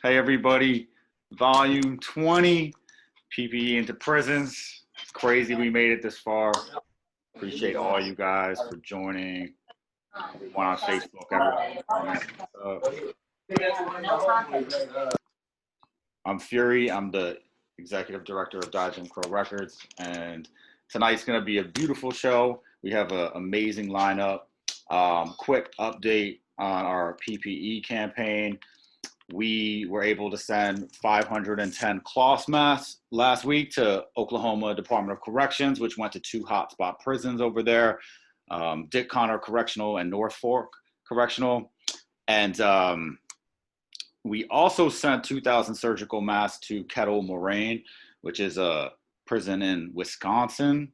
Hey everybody, volume 20, PPE into prisons. It's crazy we made it this far. Appreciate all you guys for joining. Everyone on Facebook, everyone. I'm Fury. I'm the executive director of Dodge & Crow Records, and tonight's going to be a beautiful show. We have an amazing lineup. Quick update on our PPE campaign. We were able to send 510 cloth masks last week to Oklahoma Department of Corrections, which went to 2 hotspot prisons over there, Dick Connor Correctional and North Fork Correctional. And we also sent 2,000 surgical masks to Kettle Moraine, which is a prison in Wisconsin.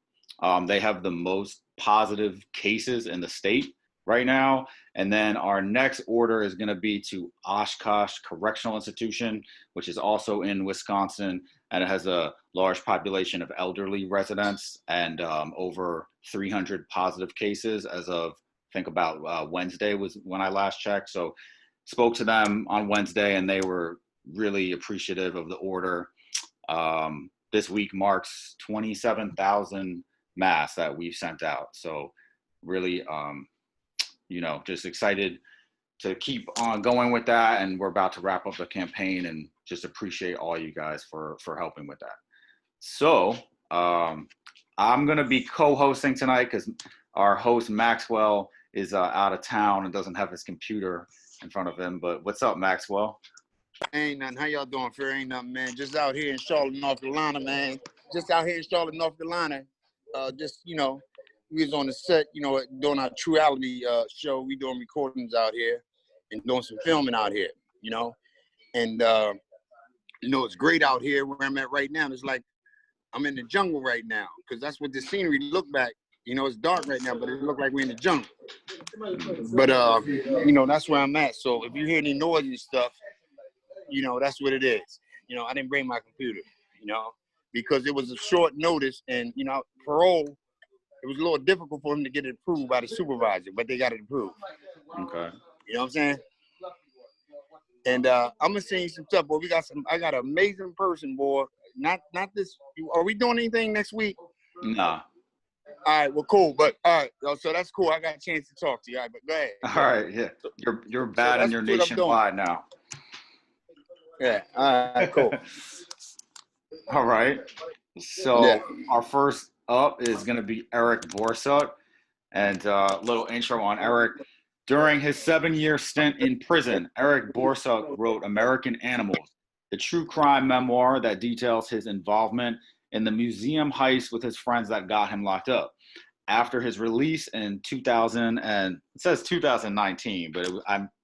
They have the most positive cases in the state right now. And then our next order is going to be to Oshkosh Correctional Institution, which is also in Wisconsin, and it has a large population of elderly residents and over 300 positive cases as of, I think about Wednesday was when I last checked. So spoke to them on Wednesday and they were really appreciative of the order. This week marks 27,000 masks that we've sent out. So really, just excited to keep on going with that. And we're about to wrap up the campaign and just appreciate all you guys for helping with that. So I'm going to be co-hosting tonight because our host Maxwell is out of town and doesn't have his computer in front of him. But what's up, Maxwell? Ain't nothing. How y'all doing, Fair? Ain't nothing, man. Just out here in Charlotte, North Carolina, man. Just out here in Charlotte, North Carolina. We was on the set, doing our Truality show. We doing recordings out here and doing some filming out here, And, it's great out here where I'm at right now. It's like I'm in the jungle right now because that's what the scenery look like. It's dark right now, but it look like we're in the jungle. But, that's where I'm at. So if you hear any noise and stuff, that's what it is. I didn't bring my computer, because it was a short notice and, parole. It was a little difficult for him to get it approved by the supervisor, but they got it approved. Okay. You know what I'm saying? And I'm gonna send you some stuff, boy. I got an amazing person, boy. Not this. Are we doing anything next week? Nah. All right, well, cool. But all right, so that's cool. I got a chance to talk to you. All right, but go ahead. All right, yeah. You're bad and you're nationwide now. Yeah. All right, cool. All right. So Our first up is going to be Eric Borsuk, and a little intro on Eric. During his 7-year stint in prison, Eric Borsuk wrote American Animals, the true crime memoir that details his involvement in the museum heist with his friends that got him locked up. After his release in 2000, and it says 2019, but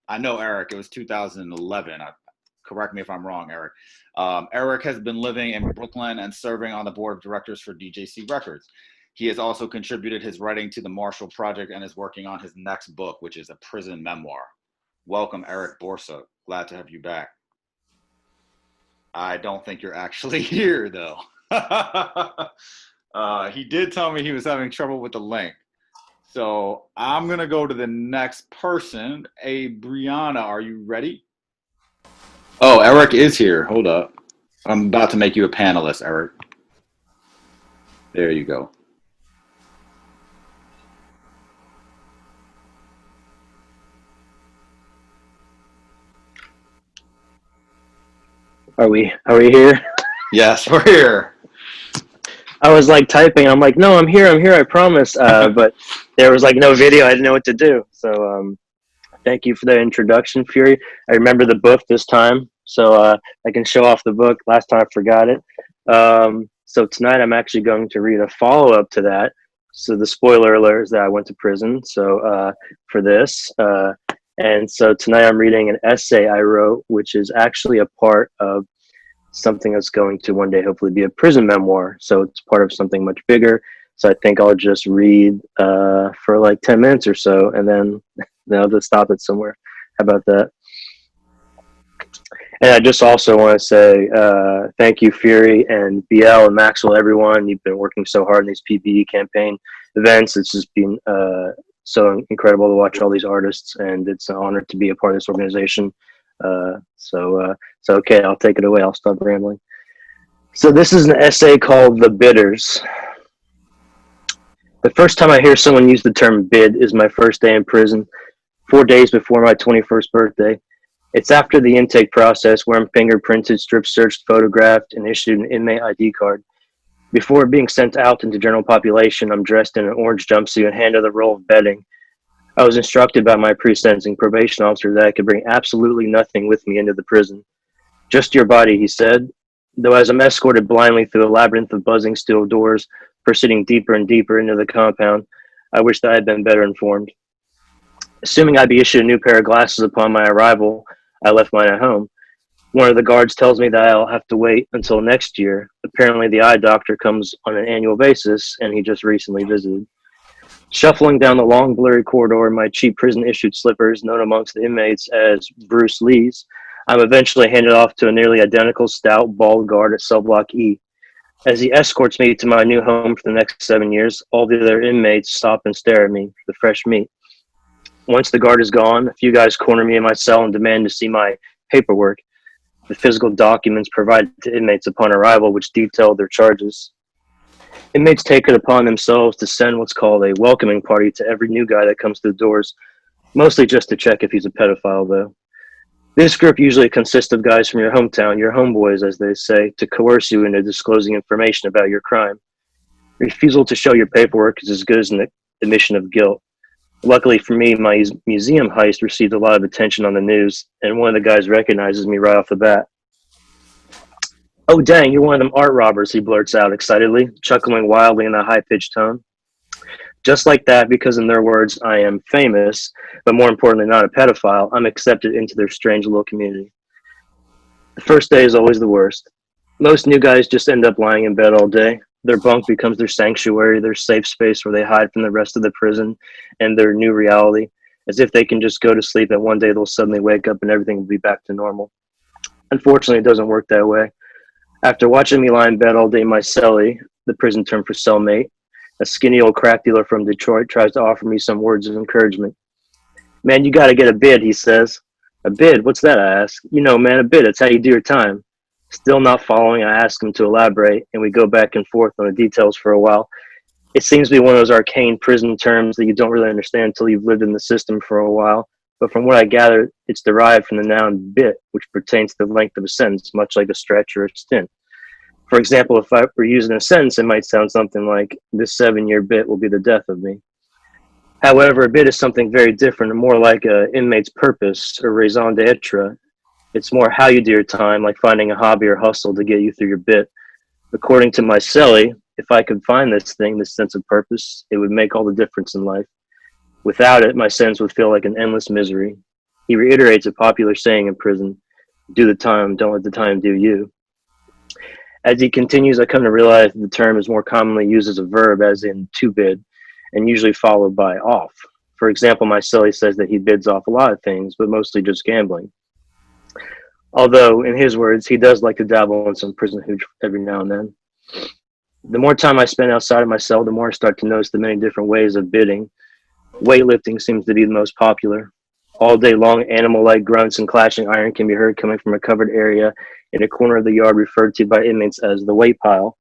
I know Eric, it was 2011. Correct me if I'm wrong, Eric. Eric has been living in Brooklyn and serving on the board of directors for DJC Records. He has also contributed his writing to the Marshall Project and is working on his next book, which is a prison memoir. Welcome, Eric Borsuk. Glad to have you back. I don't think you're actually here, though. He did tell me he was having trouble with the link. So I'm going to go to the next person. Hey, Brianna, are you ready? Oh, Eric is here. Hold up. I'm about to make you a panelist, Eric. There you go. Are we here? Yes, we're here. I was like typing. I'm like, no, I'm here, I promise. But there was like no video. I didn't know what to do. So thank you for the introduction, Fury. I remember the book this time, so I can show off the book. Last time I forgot it. So tonight I'm actually going to read a follow-up to that. So the spoiler alert is that I went to prison. So for this, and so tonight I'm reading an essay I wrote, which is actually a part of something that's going to one day hopefully be a prison memoir. So it's part of something much bigger. So I think I'll just read for like 10 minutes or so, and then I'll just stop it somewhere. How about that? And I just also want to say thank you, Fury and BL and Maxwell, everyone. You've been working so hard in these PPE campaign events. It's just been so incredible to watch all these artists, and it's an honor to be a part of this organization. So okay, I'll take it away. I'll stop rambling. So this is an essay called "The Bidders." The first time I hear someone use the term "bid" is my first day in prison, 4 days before my 21st birthday. It's after the intake process where I'm fingerprinted, strip searched, photographed, and issued an inmate ID card. Before being sent out into general population, I'm dressed in an orange jumpsuit and handed the role of bedding. I was instructed by my pre-sentencing probation officer that I could bring absolutely nothing with me into the prison. Just your body, he said. Though as I'm escorted blindly through a labyrinth of buzzing steel doors, proceeding deeper and deeper into the compound, I wish that I had been better informed. Assuming I'd be issued a new pair of glasses upon my arrival, I left mine at home. One of the guards tells me that I'll have to wait until next year. Apparently, the eye doctor comes on an annual basis, and he just recently visited. Shuffling down the long, blurry corridor in my cheap prison-issued slippers, known amongst the inmates as Bruce Lee's, I'm eventually handed off to a nearly identical, stout, bald guard at cell block E. As he escorts me to my new home for the next 7 years, all the other inmates stop and stare at me, the fresh meat. Once the guard is gone, a few guys corner me in my cell and demand to see my paperwork, the physical documents provided to inmates upon arrival, which detail their charges. Inmates take it upon themselves to send what's called a welcoming party to every new guy that comes to the doors, mostly just to check if he's a pedophile, though. This group usually consists of guys from your hometown, your homeboys, as they say, to coerce you into disclosing information about your crime. Refusal to show your paperwork is as good as an admission of guilt. Luckily for me, my museum heist received a lot of attention on the news, and one of the guys recognizes me right off the bat. "Oh, dang, you're one of them art robbers," he blurts out excitedly, chuckling wildly in a high-pitched tone. Just like that, because in their words, I am famous, but more importantly, not a pedophile, I'm accepted into their strange little community. The first day is always the worst. Most new guys just end up lying in bed all day. Their bunk becomes their sanctuary, their safe space where they hide from the rest of the prison and their new reality, as if they can just go to sleep and one day they'll suddenly wake up and everything will be back to normal. Unfortunately, it doesn't work that way. After watching me lie in bed all day, my cellie, the prison term for cellmate, a skinny old crack dealer from Detroit, tries to offer me some words of encouragement. "Man, you gotta get a bid," he says. "A bid? What's that?" I ask. "You know, man, a bid. It's how you do your time." Still not following, I ask him to elaborate, and we go back and forth on the details for a while. It seems to be one of those arcane prison terms that you don't really understand until you've lived in the system for a while, but from what I gather, it's derived from the noun bit, which pertains to the length of a sentence, much like a stretch or a stint. For example, if I were using a sentence, it might sound something like, "This 7-year bit will be the death of me." However, a bit is something very different and more like an inmate's purpose or raison d'etre. It's more how you do your time, like finding a hobby or hustle to get you through your bit. According to my cellie, if I could find this thing, this sense of purpose, it would make all the difference in life. Without it, my sentence would feel like an endless misery. He reiterates a popular saying in prison, "Do the time, don't let the time do you." As he continues, I come to realize that the term is more commonly used as a verb, as in to bid, and usually followed by off. For example, my cellie says that he bids off a lot of things, but mostly just gambling. Although, in his words, he does like to dabble in some prison hooch every now and then. The more time I spend outside of my cell, the more I start to notice the many different ways of bidding. Weightlifting seems to be the most popular. All day long, animal-like grunts and clashing iron can be heard coming from a covered area in a corner of the yard referred to by inmates as the weight pile.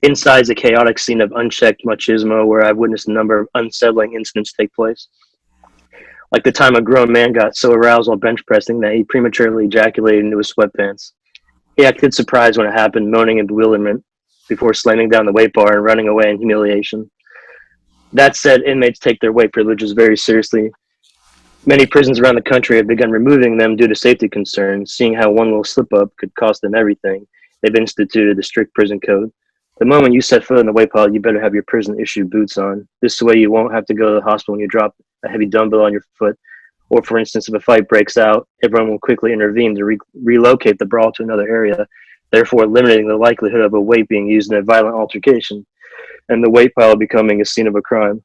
Inside is a chaotic scene of unchecked machismo where I've witnessed a number of unsettling incidents take place. Like the time a grown man got so aroused while bench pressing that he prematurely ejaculated into his sweatpants. He acted surprised when it happened, moaning in bewilderment before slamming down the weight bar and running away in humiliation. That said, inmates take their weight privileges very seriously. Many prisons around the country have begun removing them due to safety concerns. Seeing how one little slip-up could cost them everything, they've instituted a strict prison code. The moment you set foot in the weight pile, you better have your prison-issued boots on. This way you won't have to go to the hospital when you drop a heavy dumbbell on your foot. Or, for instance, if a fight breaks out, everyone will quickly intervene to relocate the brawl to another area, therefore limiting the likelihood of a weight being used in a violent altercation, and the weight pile becoming a scene of a crime.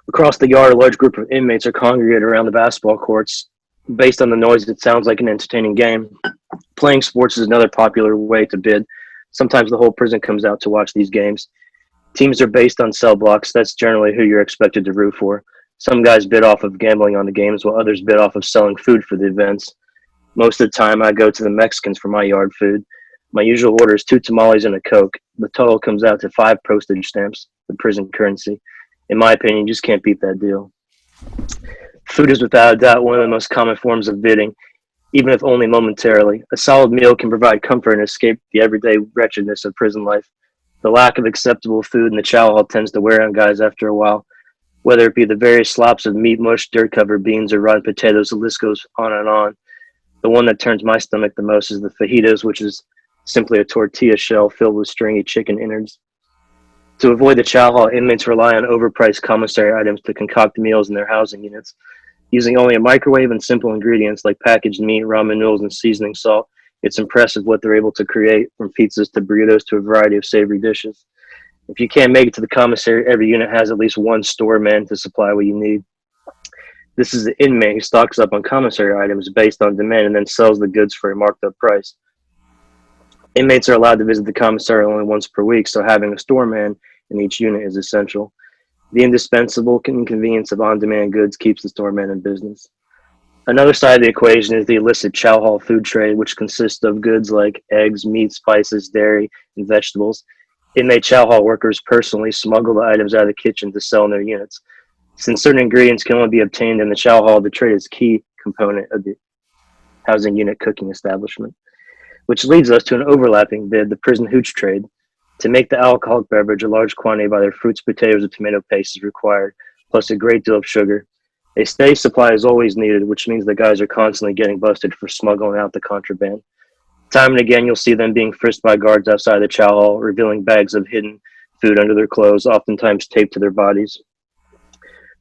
Across the yard, a large group of inmates are congregated around the basketball courts. Based on the noise, it sounds like an entertaining game. Playing sports is another popular way to bid. Sometimes the whole prison comes out to watch these games. Teams are based on cell blocks. That's generally who you're expected to root for. Some guys bid off of gambling on the games, while others bid off of selling food for the events. Most of the time, I go to the Mexicans for my yard food. My usual order is 2 tamales and a Coke. The total comes out to 5 postage stamps, the prison currency. In my opinion, you just can't beat that deal. Food is without a doubt one of the most common forms of bidding, even if only momentarily. A solid meal can provide comfort and escape the everyday wretchedness of prison life. The lack of acceptable food in the chow hall tends to wear on guys after a while, whether it be the various slops of meat mush, dirt-covered beans, or rotten potatoes. The list goes on and on. The one that turns my stomach the most is the fajitas, which is simply a tortilla shell filled with stringy chicken innards. To avoid the chow hall, inmates rely on overpriced commissary items to concoct meals in their housing units. Using only a microwave and simple ingredients like packaged meat, ramen noodles, and seasoning salt, it's impressive what they're able to create, from pizzas to burritos to a variety of savory dishes. If you can't make it to the commissary, every unit has at least one store man to supply what you need. This is the inmate who stocks up on commissary items based on demand and then sells the goods for a marked up price. Inmates are allowed to visit the commissary only once per week, so having a store man in each unit is essential. The indispensable inconvenience of on-demand goods keeps the store man in business. Another side of the equation is the illicit chow hall food trade, which consists of goods like eggs, meat, spices, dairy, and vegetables. Inmate chow hall workers personally smuggle the items out of the kitchen to sell in their units. Since certain ingredients can only be obtained in the chow hall, the trade is a key component of the housing unit cooking establishment. Which leads us to an overlapping bid, the prison hooch trade. To make the alcoholic beverage, a large quantity of either fruits, potatoes, or tomato paste is required, plus a great deal of sugar. A steady supply is always needed, which means the guys are constantly getting busted for smuggling out the contraband. Time and again, you'll see them being frisked by guards outside the chow hall, revealing bags of hidden food under their clothes, oftentimes taped to their bodies.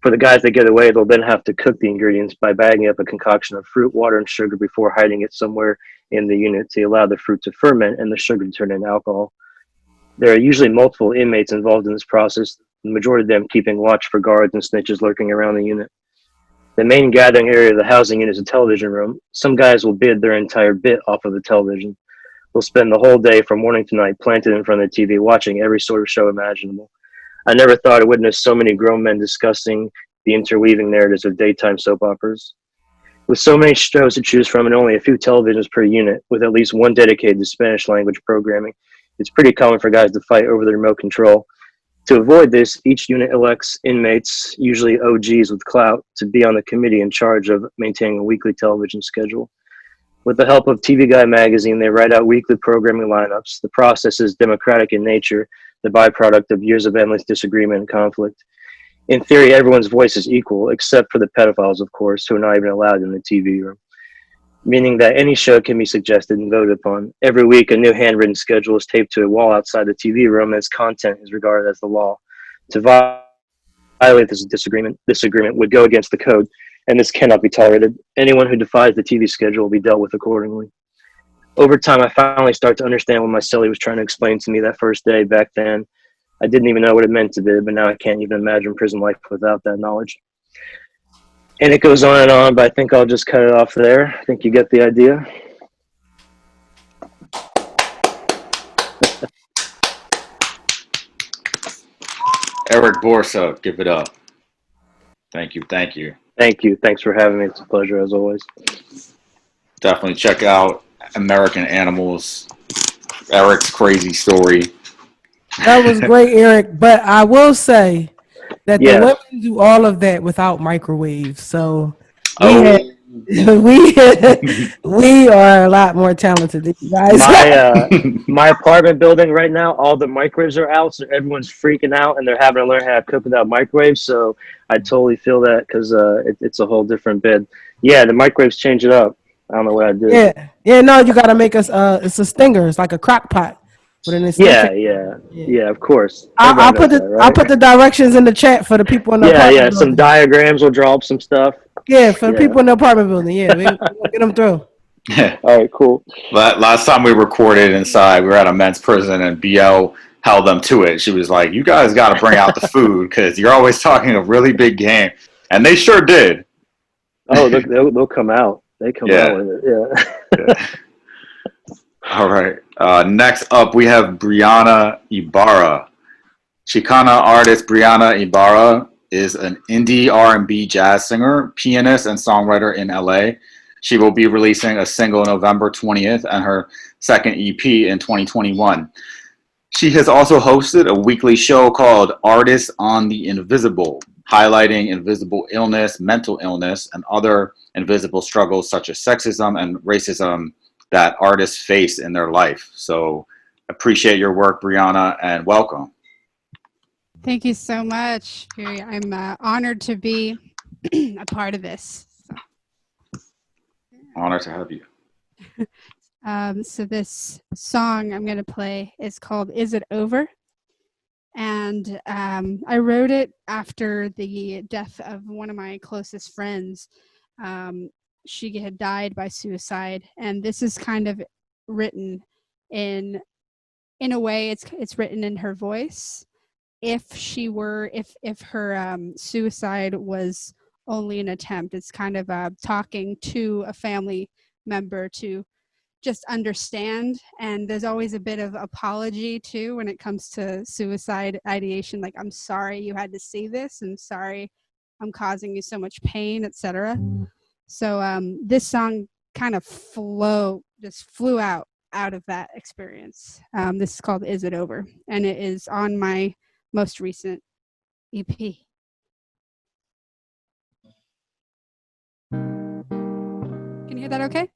For the guys that get away, they'll then have to cook the ingredients by bagging up a concoction of fruit, water, and sugar before hiding it somewhere in the unit to allow the fruit to ferment and the sugar to turn into alcohol. There are usually multiple inmates involved in this process, the majority of them keeping watch for guards and snitches lurking around the unit. The main gathering area of the housing unit is a television room. Some guys will bid their entire bit off of the television. They'll spend the whole day from morning to night planted in front of the TV watching every sort of show imaginable. I never thought I witnessed so many grown men discussing the interweaving narratives of daytime soap operas. With so many shows to choose from and only a few televisions per unit, with at least one dedicated to Spanish language programming, it's pretty common for guys to fight over the remote control. To avoid this, each unit elects inmates, usually OGs with clout, to be on the committee in charge of maintaining a weekly television schedule. With the help of TV Guide magazine, they write out weekly programming lineups. The process is democratic in nature, the byproduct of years of endless disagreement and conflict. In theory, everyone's voice is equal, except for the pedophiles, of course, who are not even allowed in the TV room, meaning that any show can be suggested and voted upon. Every week, a new handwritten schedule is taped to a wall outside the TV room, and its content is regarded as the law. To violate this disagreement would go against the code, and this cannot be tolerated. Anyone who defies the TV schedule will be dealt with accordingly. Over time, I finally started to understand what my cellie was trying to explain to me that first day back then. I didn't even know what it meant to bid, but now I can't even imagine prison life without that knowledge. And it goes on and on, but I think I'll just cut it off there. I think you get the idea. Eric Borsuk, give it up. Thank you. Thank you. Thanks for having me. It's a pleasure, as always. Definitely check out American Animals, Eric's crazy story. That was great, Eric. But I will say that the women do all of that without microwaves. So we are a lot more talented than you guys. My apartment building right now, all the microwaves are out, so everyone's freaking out, and they're having to learn how to cook without microwaves. So I totally feel that because it's a whole different bid. Yeah, the microwaves change it up. I don't know what I did. Yeah. No, you gotta make us. It's a stinger. It's like a crock pot. Yeah, of course. I'll put the directions in the chat for the people in the apartment building. Some diagrams will draw up some stuff. Yeah, for the people in the apartment building. Yeah, we'll get them through. All right, cool. Last time we recorded inside, we were at a men's prison, and BL held them to it. She was like, "You guys got to bring out the food because you're always talking a really big game," and they sure did. Oh, they'll come out. They come out with it. Yeah. All right. Next up, we have Brianna Ibarra. Chicana artist Brianna Ibarra is an indie R&B jazz singer, pianist, and songwriter in LA. She will be releasing a single November 20th and her second EP in 2021. She has also hosted a weekly show called Artists on the Invisible, highlighting invisible illness, mental illness, and other invisible struggles such as sexism and racism that artists face in their life. So appreciate your work, Brianna, and welcome. Thank you so much, Fury. I'm honored to be a part of this. Honored to have you. So this song I'm going to play is called Is It Over? And I wrote it after the death of one of my closest friends. She had died by suicide, and this is kind of written in a way it's written in her voice. If her suicide was only an attempt, it's kind of talking to a family member to just understand. And there's always a bit of apology too when it comes to suicide ideation, like, I'm sorry you had to see this, and sorry I'm causing you so much pain, etc. So this song kind of flew out of that experience. This is called Is It Over? And it is on my most recent EP. Can you hear that okay?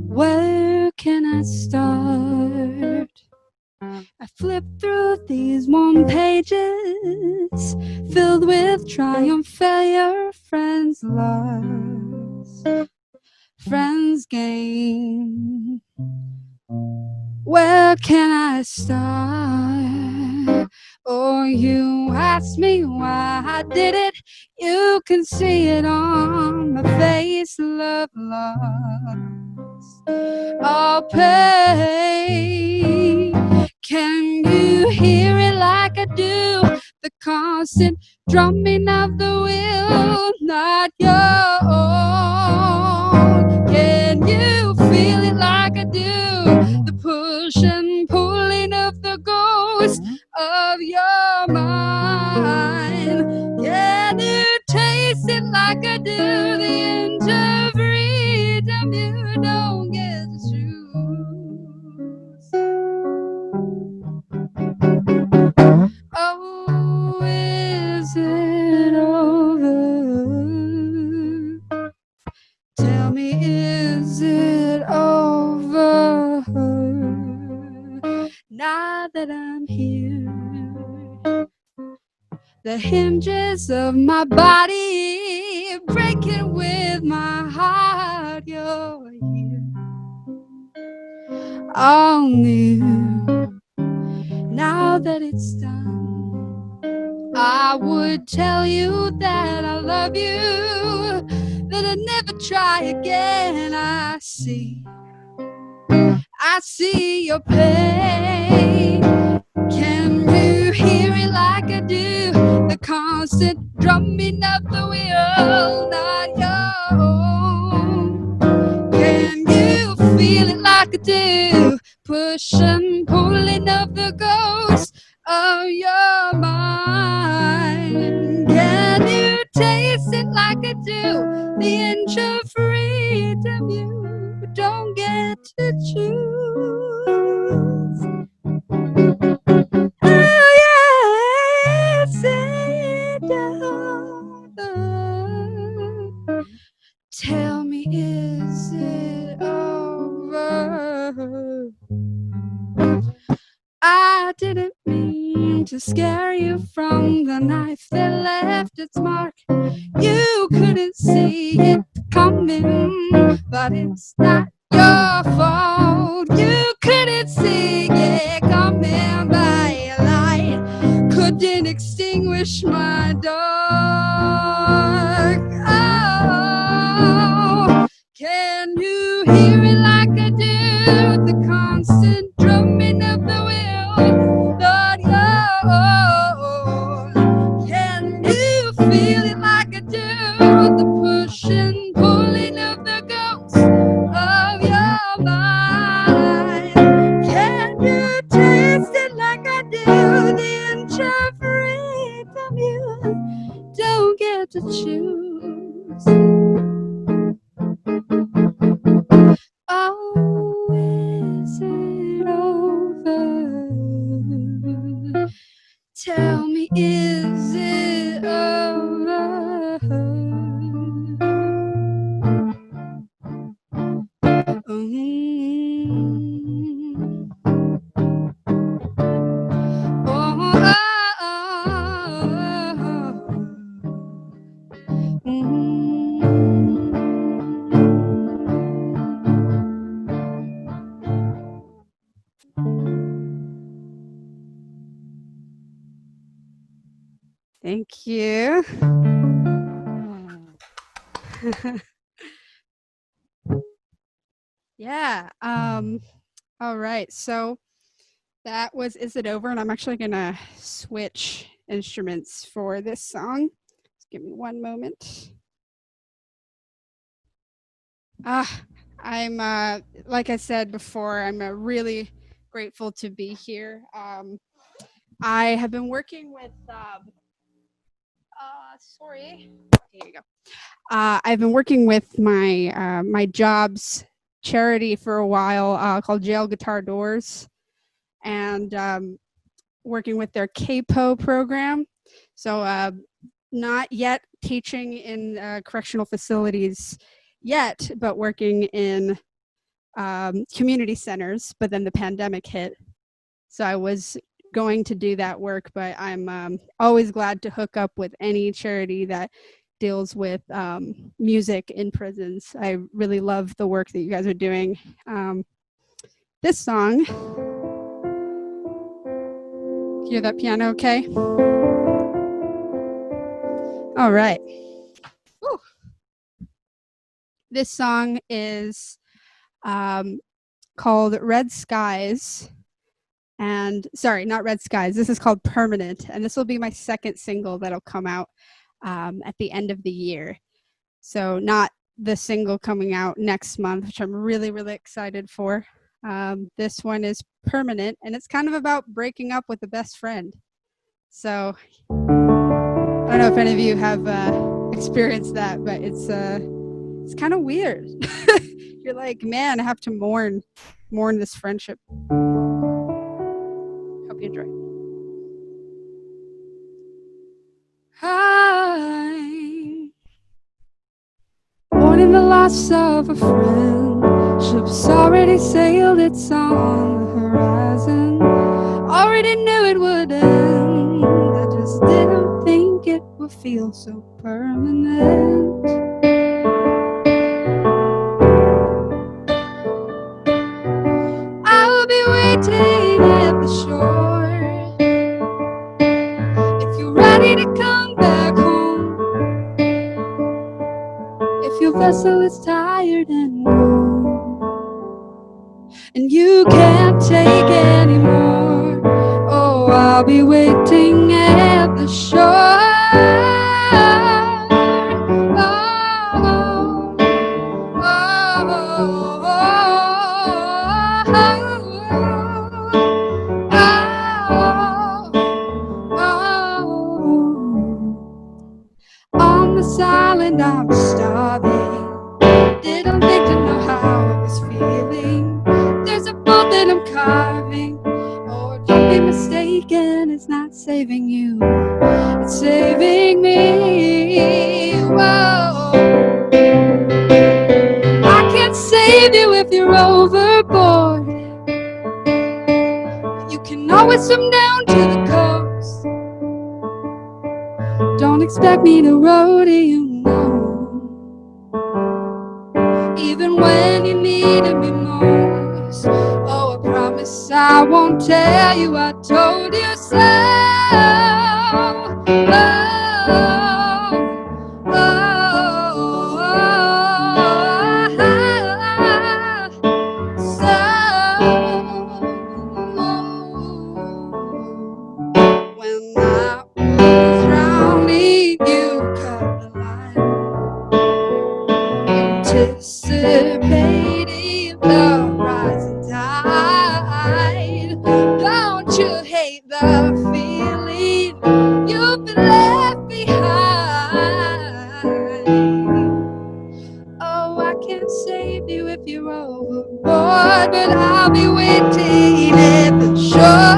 Where can I start? I flip through these warm pages filled with triumph, failure, friends lost, friends gain. Where can I start? Oh, you asked me why I did it. You can see it on my face. Love lost, all pain. Can you hear it like I do? The constant drumming of the wheel, not your own. Can you feel it like I do? The push and pulling of the ghost of your mind. Can you taste it like I do? The inch of freedom you don't get to choose. Oh, is it over? Tell me, is it over? Now that I'm here, the hinges of my body breaking with my heart. You're here, all new. Now that it's done, I would tell you that I love you, that I'd never try again. I see your pain. Can you hear it like I do? The constant drumming of the wheel, not your own. Can you feel it like I do? Push and pulling of the ghost of your mind. Can you taste it like I do? The inch of freedom you don't get to choose. Oh yeah, say it over. Tell me, is it over? I didn't mean to scare you from the knife that left its mark. You couldn't see it coming, but it's not your fault. You couldn't see it coming by a light, couldn't extinguish my dark. Oh, can you hear it like I do? The constant drumming of the wheel, not yours. Can you feel Thank you. Yeah. All right. So that was Is It Over? And I'm actually going to switch instruments for this song. Just give me one moment. I'm, like I said before, I'm really grateful to be here. I have been working with, sorry, here you go. I've been working with my my job's charity for a while called Jail Guitar Doors, and working with their CAPO program. So not yet teaching in correctional facilities yet, but working in community centers. But then the pandemic hit, so I was going to do that work. But I'm always glad to hook up with any charity that deals with music in prisons. I really love the work that you guys are doing. This song, hear that piano okay? All right. Woo. This song is called Red Skies. And sorry, not Red Skies. This is called Permanent. And this will be my second single that'll come out at the end of the year. So not the single coming out next month, which I'm really, really excited for. This one is Permanent, and it's kind of about breaking up with a best friend. So I don't know if any of you have experienced that, but it's kind of weird. You're like, man, I have to mourn this friendship. Hope you enjoy. I'm mourning the loss of a friend. Ship's already sailed, it's on the horizon. Already knew it would end. I just didn't think it would feel so permanent. I will be waiting at the shore. If you're ready to come back home, if your vessel is tired and worn, and you can't take anymore, oh, I'll be waiting at the shore. On this island I was starving, didn't think to know how I was feeling. There's a boat that I'm carving, oh, don't be mistaken, it's not saving you, it's saving me. Whoa. I can't save you if you're overboard, but you can always swim down to the coast. Don't expect me to row to you, no. Even when you needed me most, oh, I promise I won't tell you I told you so. When I was drowning, you cut the line, anticipating the rising tide. Don't you hate the feeling you've been left behind? Oh, I can't save you if you're overboard, but I'll be waiting at the shore.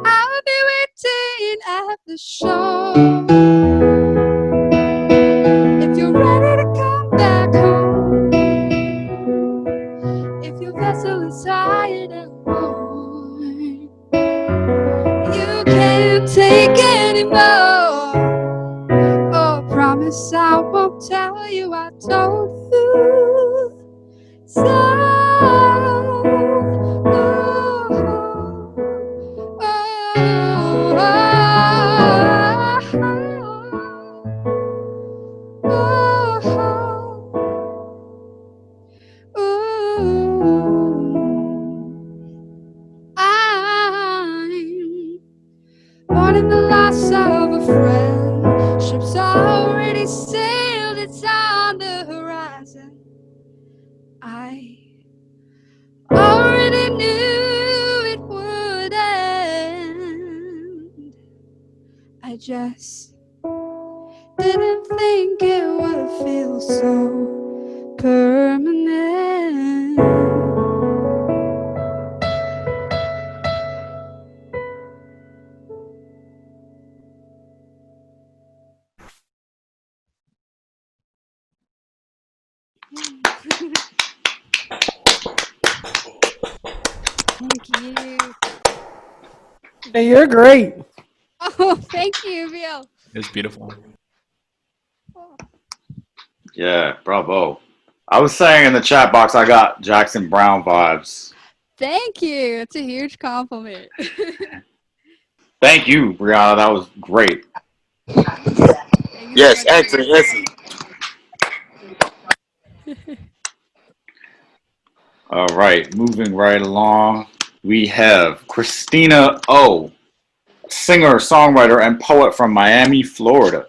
I'll be waiting at the shore. If you're ready to come back home, I won't tell you I told you so. I'm mourning the loss of a friend. Ship's already sailed, it's on the horizon. I already knew it would end. I just didn't think it would feel so permanent. Thank you. Hey, you're great. Oh, thank you, Bill. It's beautiful. Yeah, bravo. I was saying in the chat box, I got Jackson Brown vibes. Thank you. It's a huge compliment. Thank you, Brianna. That was great. Yes, excellent, excellent. All right, moving right along, we have Christinna O, singer, songwriter, and poet from Miami, Florida.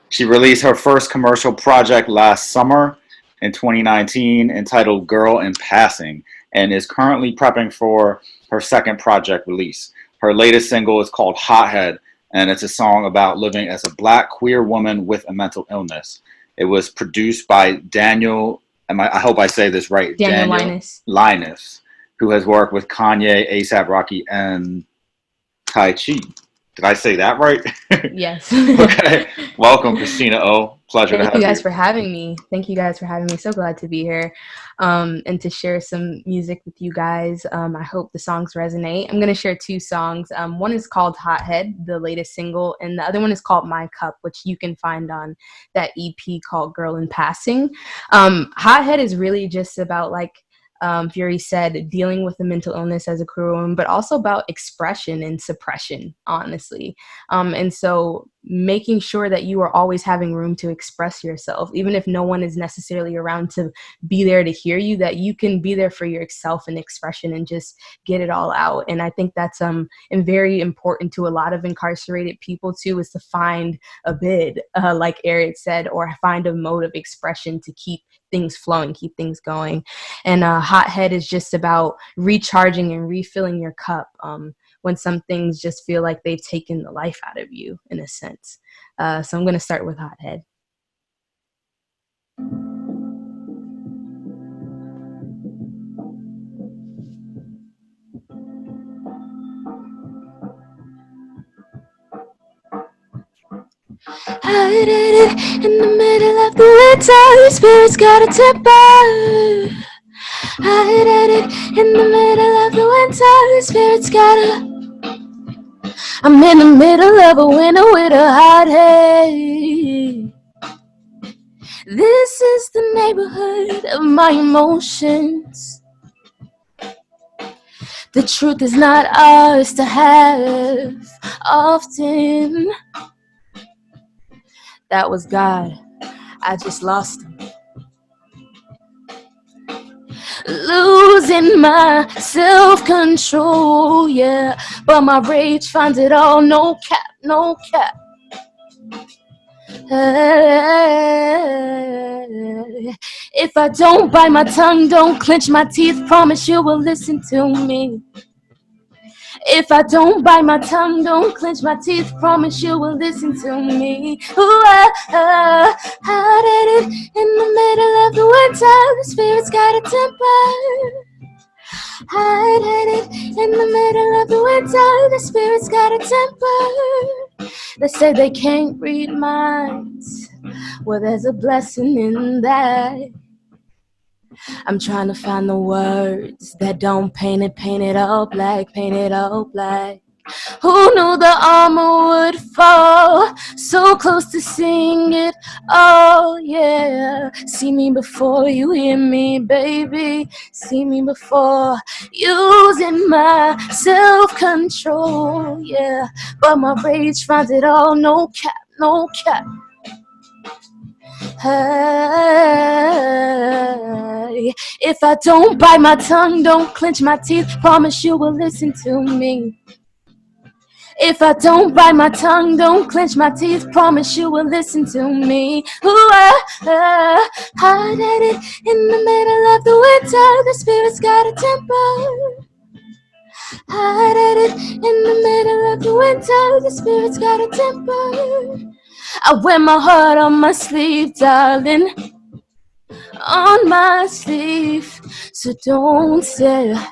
She released her first commercial project last summer in 2019 entitled Girl in Passing and is currently prepping for her second project release. Her latest single is called Hothead, and it's a song about living as a Black queer woman with a mental illness. It was produced by Daniel, I hope I say this right, Daniel Linus, who has worked with Kanye, A$AP Rocky, and Tai Chi. Did I say that right? Yes. Okay. Welcome, Christinna O. Pleasure to have you. Thank you guys for having me. Thank you guys for having me. So glad to be here and to share some music with you guys. I hope the songs resonate. I'm going to share two songs. One is called Hothead, the latest single, and the other one is called My Cup, which you can find on that EP called Girl in Passing. Hothead is really just about, like Fury said, dealing with the mental illness as a queer woman, but also about expression and suppression, honestly. And so making sure that you are always having room to express yourself, even if no one is necessarily around to be there to hear you, that you can be there for yourself and expression and just get it all out. And I think that's and very important to a lot of incarcerated people too, is to find a bid, like Eric said, or find a mode of expression to keep things flowing, keep things going. And Hothead is just about recharging and refilling your cup when some things just feel like they've taken the life out of you, in a sense. So I'm going to start with Hothead. I did it in the middle of the winter, your spirit's got a temper. I did it in the middle of the winter, your spirit's got a... I'm in the middle of a winter with a hot head. This is the neighborhood of my emotions. The truth is not ours to have often. That was God. I just lost him. Losing my self-control, yeah. But my rage finds it all, no cap, no cap. If I don't bite my tongue, don't clench my teeth, promise you will listen to me. If I don't bite my tongue, don't clench my teeth, promise you will listen to me. Ooh, I did it in the middle of the winter, the spirit's got a temper. I did it in the middle of the winter, the spirit's got a temper. They say they can't read minds, well there's a blessing in that. I'm trying to find the words that don't paint it all black, paint it all black. Who knew the armor would fall? So close to seeing it all, yeah. See me before you hear me, baby. See me before using my self-control, yeah. But my rage finds it all, no cap, no cap. Hey, if I don't bite my tongue, don't clench my teeth, promise you will listen to me. If I don't bite my tongue, don't clench my teeth, promise you will listen to me. Ooh, hot at it in the middle of the winter, the spirit's got a temper. Hot at it in the middle of the winter, the spirit's got a temper. I wear my heart on my sleeve, darling, on my sleeve. So don't stare,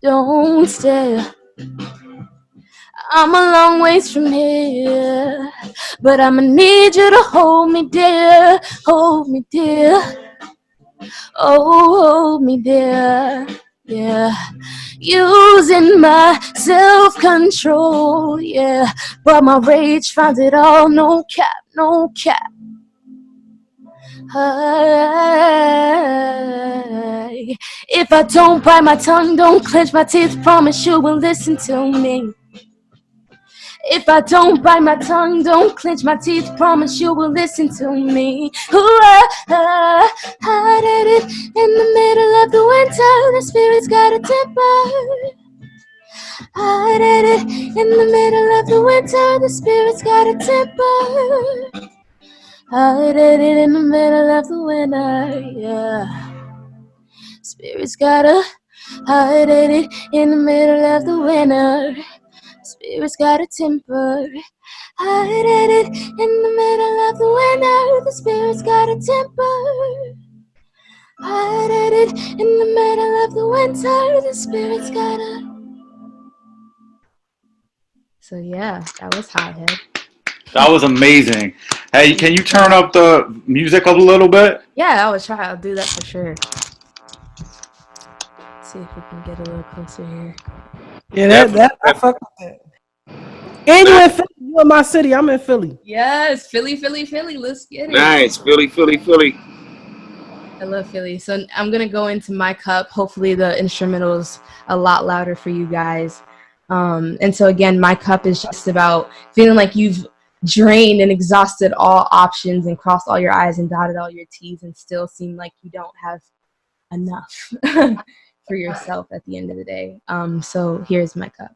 don't stare. I'm a long ways from here, but I'ma need you to hold me dear, hold me dear. Oh, hold me dear, yeah. Using my self-control, yeah. But my rage finds it all, no cap, no cap. Hey, if I don't bite my tongue, don't clench my teeth, promise you will listen to me. If I don't bite my tongue, don't clench my teeth, promise you will listen to me. Ooh, hot at it in the middle of the winter, the spirit's got a temper. Hot at it in the middle of the winter, the spirit's got a temper. Hot at it in the middle of the winter, yeah. Spirit's got a hot at it in the middle of the winter. Spirit's got a temper. Hot at it in the middle of the winter. The spirit's got a temper. Hot at it in the middle of the winter. The spirit's got a. So yeah, that was Hothead. That was amazing. Hey, can you turn up the music a little bit? Yeah, I will try. I'll do that for sure. Let's see if we can get a little closer here. Yeah, that I fuck with that. And you in Philly, you in my city, I'm in Philly. Yes, Philly, let's get it. Nice, Philly. I love Philly. So I'm going to go into my cup. Hopefully the instrumental's a lot louder for you guys. And so again, my cup is just about feeling like you've drained and exhausted all options and crossed all your I's and dotted all your T's and still seem like you don't have enough for yourself at the end of the day. So here's my cup.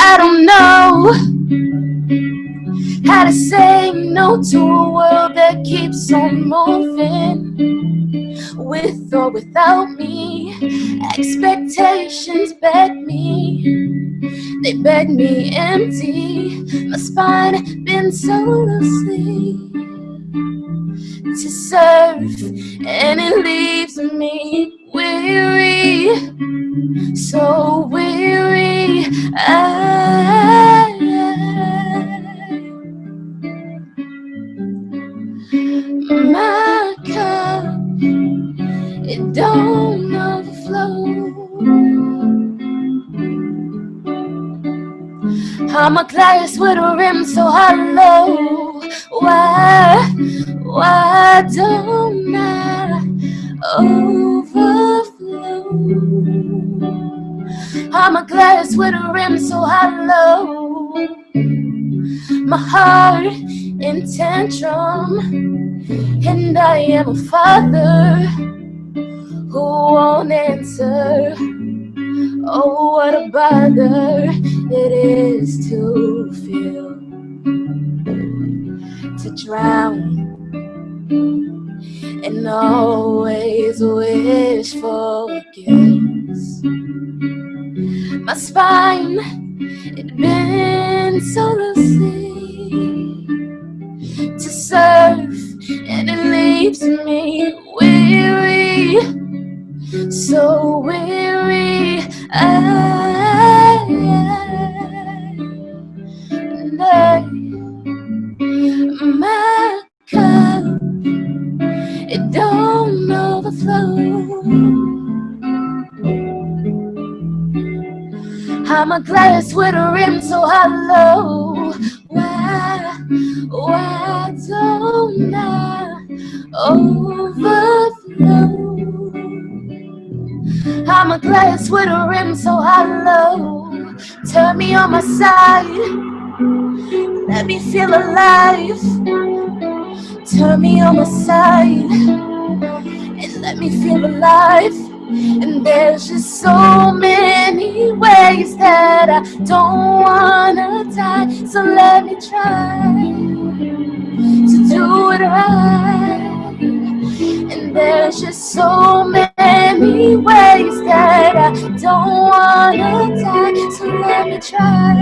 I don't know how to say no to a world that keeps on moving, with or without me. Expectations beg me, they beg me empty. My spine bends so loosely to serve, and it leaves me weary, so weary. My cup, it don't overflow. I'm a glass with a rim so hollow. Why don't I overflow? I'm a glass with a rim so hollow. My heart in tantrum, and I am a father who won't answer. Oh, what a bother it is to feel, to drown, and always wish for forgiveness. My spine, it bends so loosely to serve, and it leaves me weary, so weary. I'm a glass with a rim so hollow. Why don't I overflow? I'm a glass with a rim so hollow. Turn me on my side, let me feel alive. Turn me on my side and let me feel alive. And there's just so many ways that I don't wanna die. So let me try to do it right. And there's just so many ways that I don't wanna die. So let me try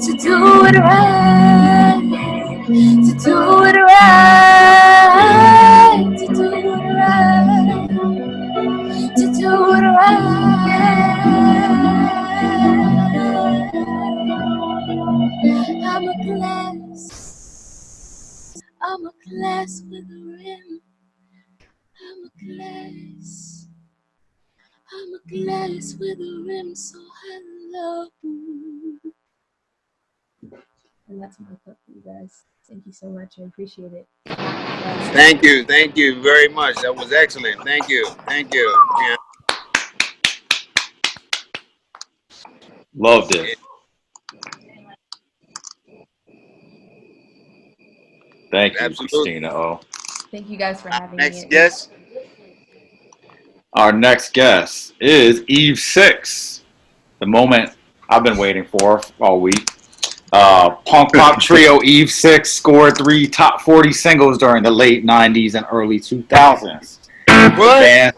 to do it right. To do it right. To do it right. To do it right. I'm a glass with a rim. I'm a glass with a rim so hollow. And that's my clip for you guys. Thank you so much. I appreciate it. Thank you very much. That was excellent. Thank you. Yeah. Loved it. Thank you, Absolutely. Christinna O. Thank you guys for having me. Next guest. Our next guest is Eve 6. The moment I've been waiting for all week. Punk pop trio Eve 6 scored 3 top 40 singles during the late 90s and early 2000s. What?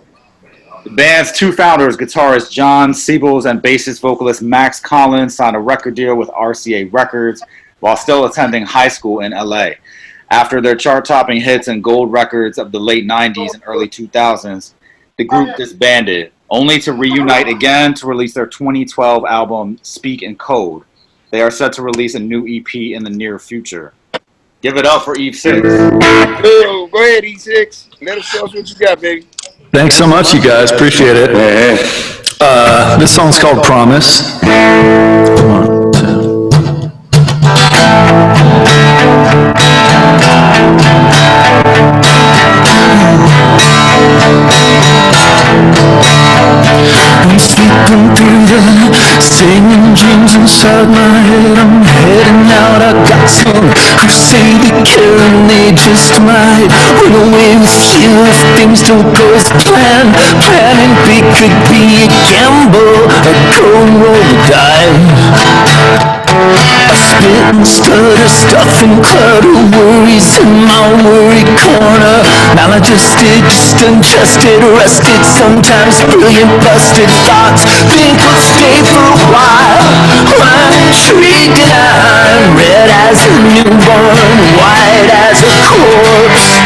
The band's two founders, guitarist John Siebels and bassist vocalist Max Collins, signed a record deal with RCA Records while still attending high school in LA. After their chart-topping hits and gold records of the late 90s and early 2000s, the group disbanded, only to reunite again to release their 2012 album, Speak in Code. They are set to release a new EP in the near future. Give it up for Eve 6. Go ahead, E6. Let us show us what you got, baby. Thanks so much, you guys. Appreciate it. This song's called Promise. 1, 2. I'm sleeping through the singing dreams inside my head. I'm heading out, I got some crusade to carry, they just might run away with you if things don't go as planned. Planning big could be a gamble, a cold roll the dice. I spit and stutter, stuffing clutter, worries in my worry corner. Maladjusted, just unjusted, rested, sometimes brilliant, busted thoughts. Think we'll stay for a while. I'm intrigued and I'm red as a newborn, white as a corpse.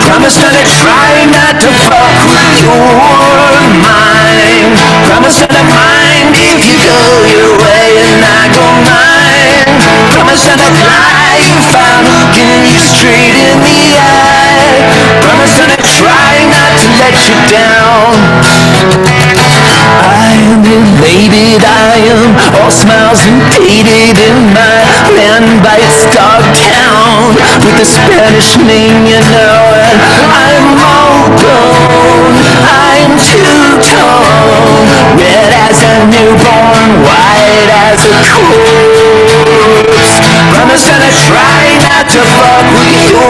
Promise that I try not to fuck with your mind. Promise that I mind if you go your way and I go mine. Promise that I fly if I'm looking you straight in the eye. Promise that I try not to let you down. I am elated, I am all smiles and dated in my land by its dog town with a Spanish name, you know, and I'm all grown, I'm two-tone, red as a newborn, white as a corpse. Promise that I try not to fuck with your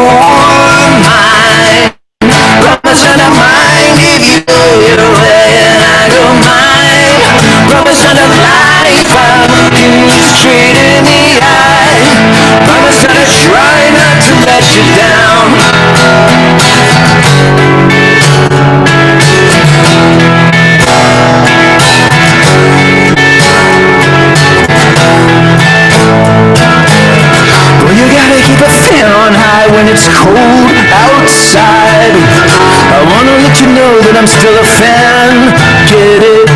mind. Promise that I mind if you go your way and I go mine. Promise that I lie if I'm looking you straight in the eye. Promise that I try not to let you down. Well, you gotta keep a fan on high when it's cold outside. I wanna let you know that I'm still a fan. Get it?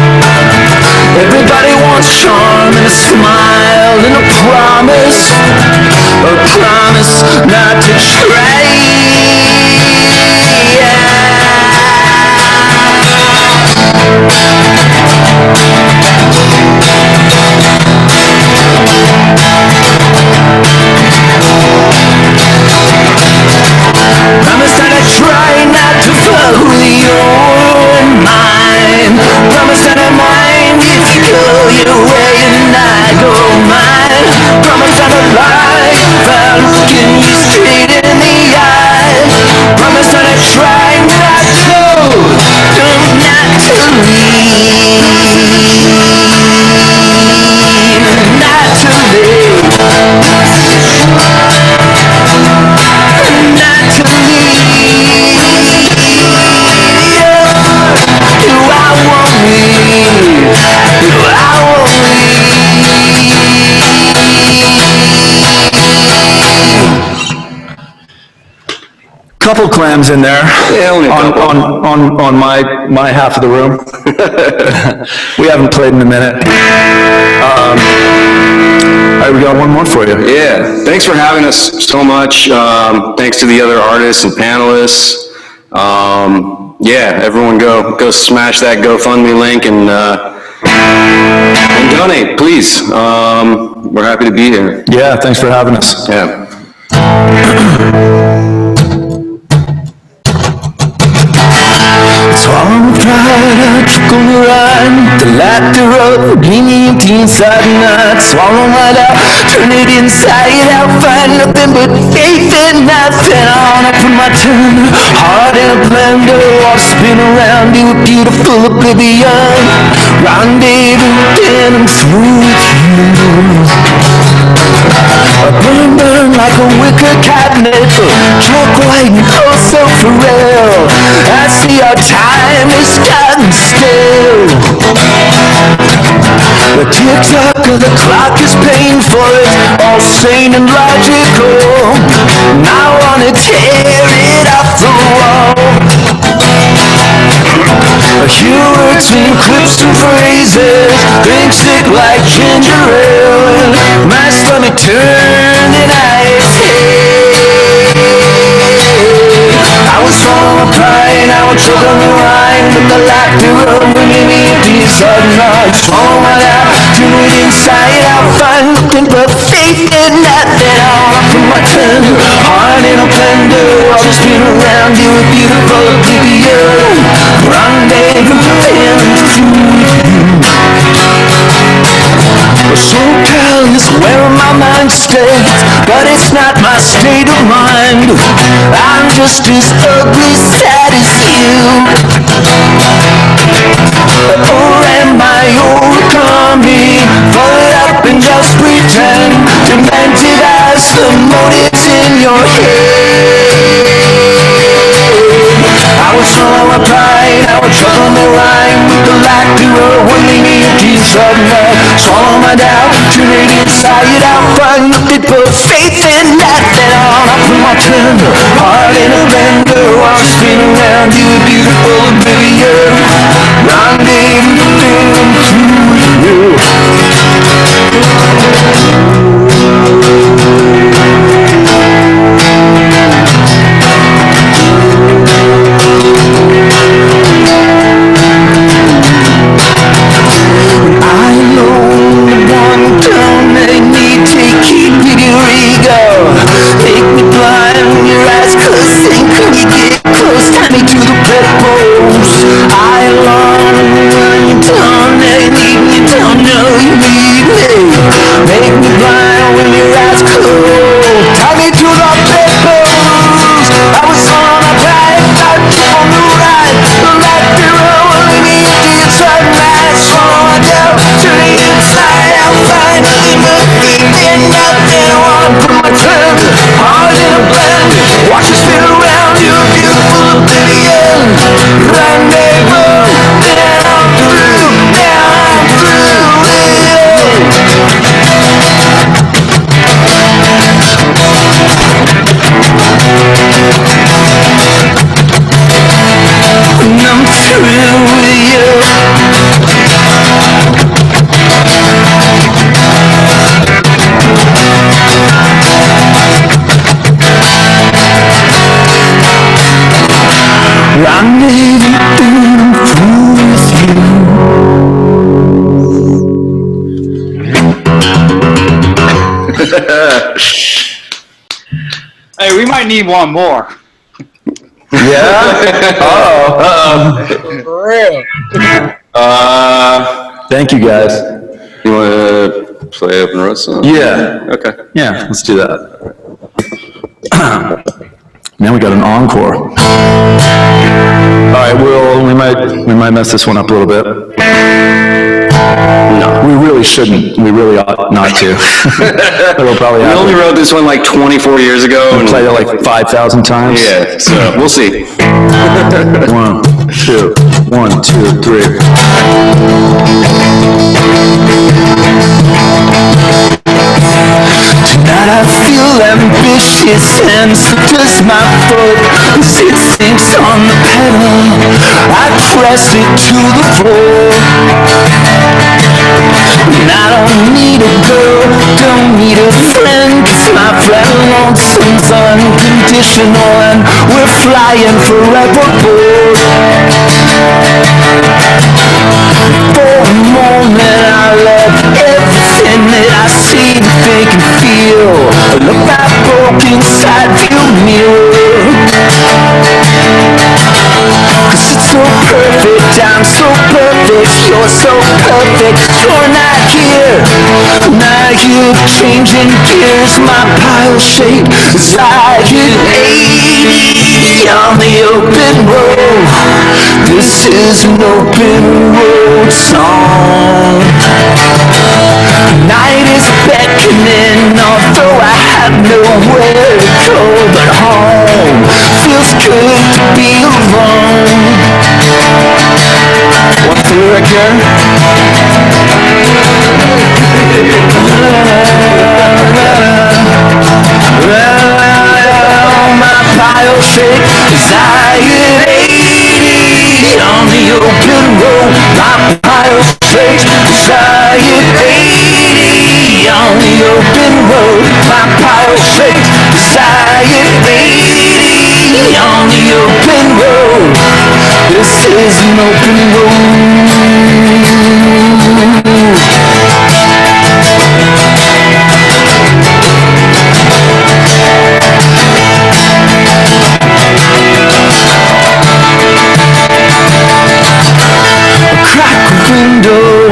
Everybody wants charm and a smile and a promise not to try. Yeah. couple clams in there. Yeah, only a couple. On my half of the room. We haven't played in a minute. All right, we got one more for you. Yeah, thanks for having us so much. Thanks to the other artists and panelists. Yeah, everyone go smash that GoFundMe link and donate, please. We're happy to be here. Yeah, thanks for having us. Yeah. Swallow pride, I trickle the ride, the laughter of being empty inside the night. Swallow my doubt, turn it inside out, find nothing but faith and nothing. I wanna put my turn, heart in a blender, water spin around, do a beautiful oblivion. Rendezvous, then I'm through with you. I burn like a wicker cabinet, chalk white and oh so for real. I see our time has gotten stale. The tick-tock of the clock is painful, it's all sane and logical. And I wanna tear it off the wall. A few words mean clips and phrases, things stick like ginger ale. My stomach turned and I exhaled. I was swallowing pride, I would choke on the wine, but the laughter of bringing me a piece of night. Swallow my doubt, turn it inside out, find nothing but faith in nothing. All up in my turn, heart in a blender, I'll just spin around you a beautiful oblivion. Rendezvous and SoCal is where my mind stays, but it's not my state of mind. I'm just as ugly, sad as you. Or am I origami? Fold it up and just pretend, demented as the motives in your head. I would swallow my pride, I would trouble my rhyme with the laughter of winning me a piece of night. Swallow my doubt, turn it inside out, find nothing but faith in nothing. All up in my tender, heart in a blender, while I spin around you a beautiful oblivion. Rendezvous with you. Hey, we might need one more. Yeah? Uh-oh. For real. Thank you, guys. You want to play Open Road song? Yeah. Okay. Yeah, let's do that. Now we got an encore. All right, we might mess this one up a little bit. No, we really shouldn't. We really ought not to. It'll probably happen. We only wrote this one like 24 years ago. We played it like 5,000 times. Yeah, so we'll see. 1, 2, 1, 2, 3. Tonight I feel ambitious and so does my foot. As it sinks on the pedal, I press it to the floor. And I don't need a girl, don't need a friend, 'cause my flat lonesome's unconditional and we're flying foreverboard. For a moment I let everything that I see, think and feel look that broken side view mirror. 'Cause it's so perfect, I'm so perfect, you're so perfect, you're not here. Now you're changing gears, my pile shape is like an 80 on the open road. This is an open road song. Night is beckoning, although I have nowhere to go but home. Feels good to be alone. What's the record? My pile shape is like an 80 on the open road. My pile shape is like an 80 on the open road. My pile shape is like an 80 on the open road. This is an open road.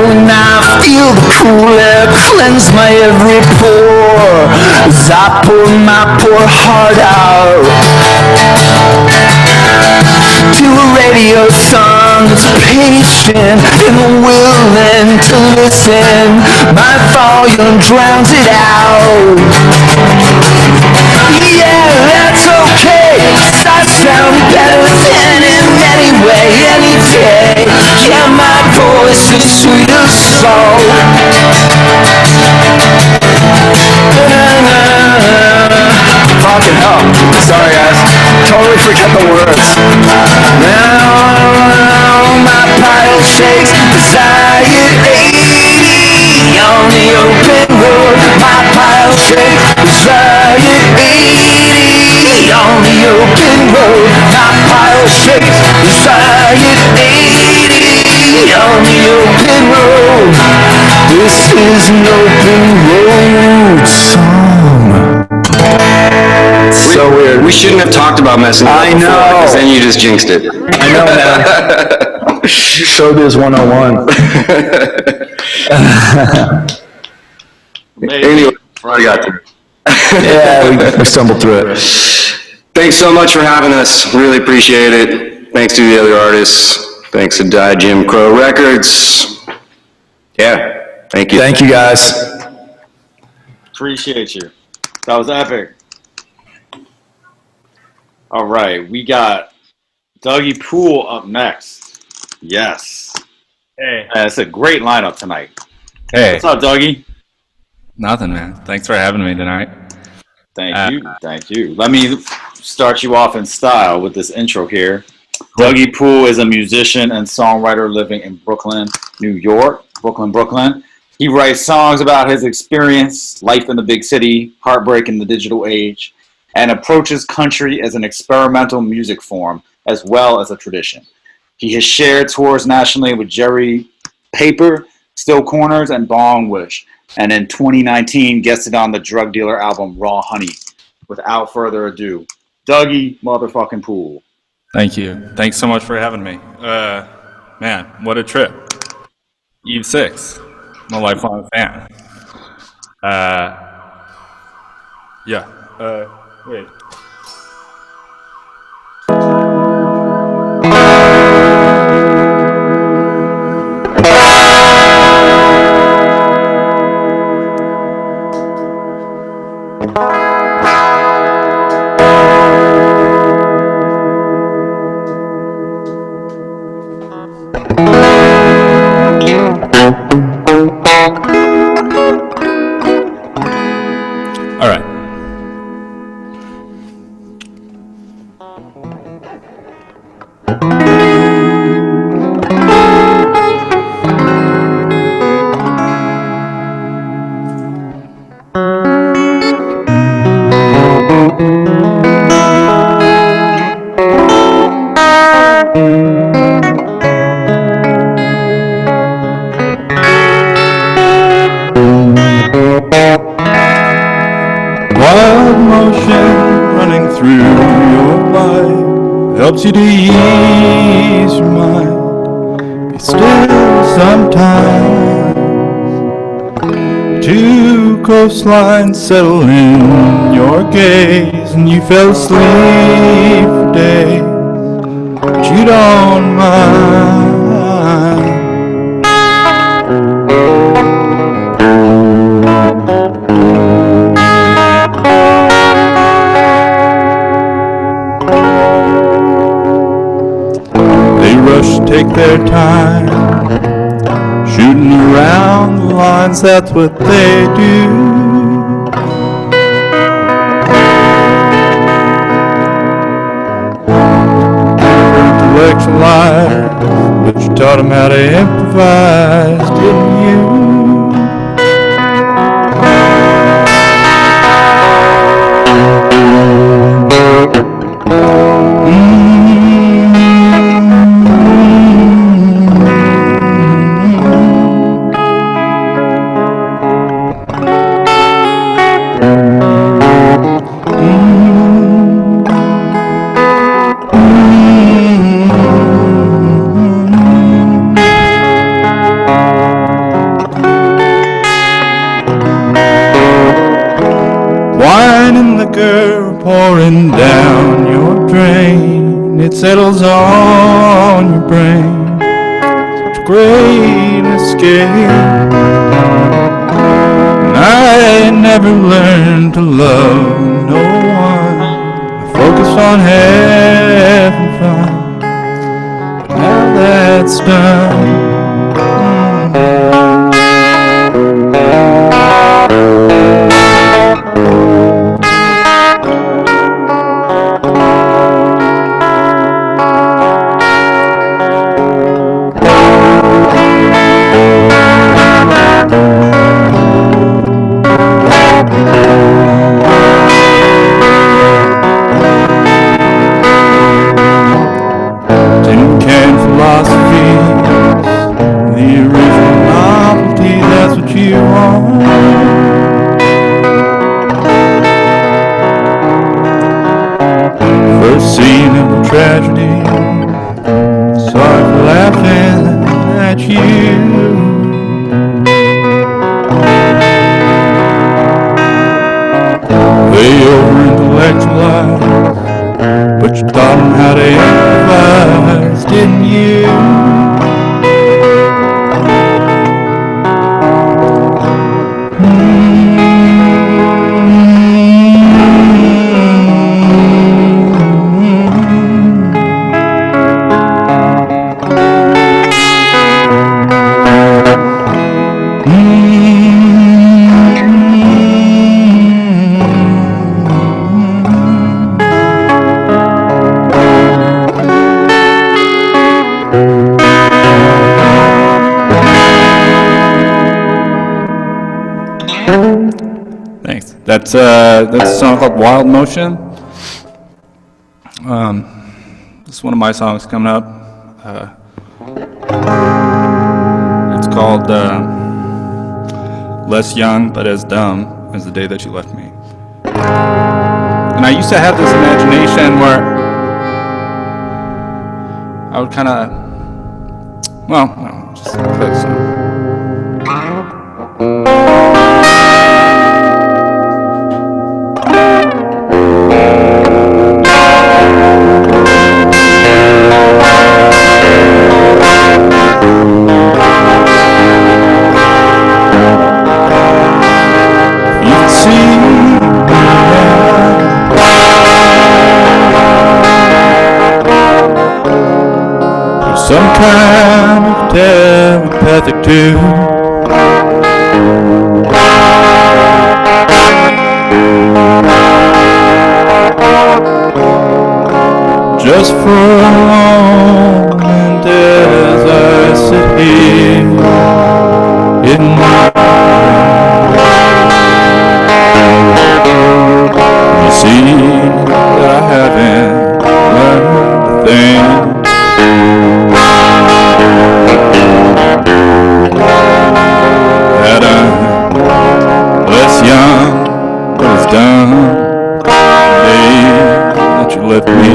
And I feel the cool air cleanse my every pore as I pour my poor heart out to a radio song that's patient and willing to listen. My volume drowns it out. Yeah, that's okay, 'cause I sound better than him anyway, any day. Yeah, my voice is sweet as salt. Fucking hell. Sorry guys, totally forget the words. Now my pile shakes as I get 80 on the open road. My pile shakes as I get 80 on the open road. My pile shakes as I get 80 on the open road. This is an open road song. So weird. We shouldn't have talked about messing up before, because then you just jinxed it. I know, man. Showbiz 101. Anyway, I got through. Yeah, we stumbled through it. Thanks so much for having us. Really appreciate it. Thanks to the other artists. Thanks to Die Jim Crow Records. Yeah, thank you. Thank you, guys. Appreciate you. That was epic. All right, we got Dougie Poole up next. Yes. Hey. It's a great lineup tonight. Hey. What's up, Dougie? Nothing, man. Thanks for having me tonight. Thank you. Let me start you off in style with this intro here. Dougie Poole is a musician and songwriter living in Brooklyn, New York. Brooklyn. He writes songs about his experience, life in the big city, heartbreak in the digital age, and approaches country as an experimental music form as well as a tradition. He has shared tours nationally with Jerry Paper, Still Corners, and Bong Wish, and in 2019 guested on the drug dealer album Raw Honey. Without further ado, Dougie motherfucking Poole. Thank you. Thanks so much for having me. Man, what a trip. Eve 6. I'm a lifelong fan. Yeah. Wait. Wild motion running through your life helps you to ease your mind. Be still sometimes. Two coastlines settle in your gaze, and you fell asleep for days, but you don't mind. Take their time, shooting around the lines, that's what they do. Intellectualized, but you taught them how to improvise, didn't you? Pouring down your drain, it settles on your brain. Such a great escape. And I never learned to love no one. I focused on having fun. But now that's done. Tragedy, sorry for laughing at you. Way over intellectualized, but you taught them how to improvise, didn't you? Thanks. That's a song called Wild Motion. This is one of my songs coming up. It's called Less Young But As Dumb As the Day That You Left Me. And I used to have this imagination where I would kind of, well, just play the song. Some kind of telepathic tune. just for a moment as I sit here in my you see that I haven't learned a thing. That I'm less young, but it's done the day that you left me.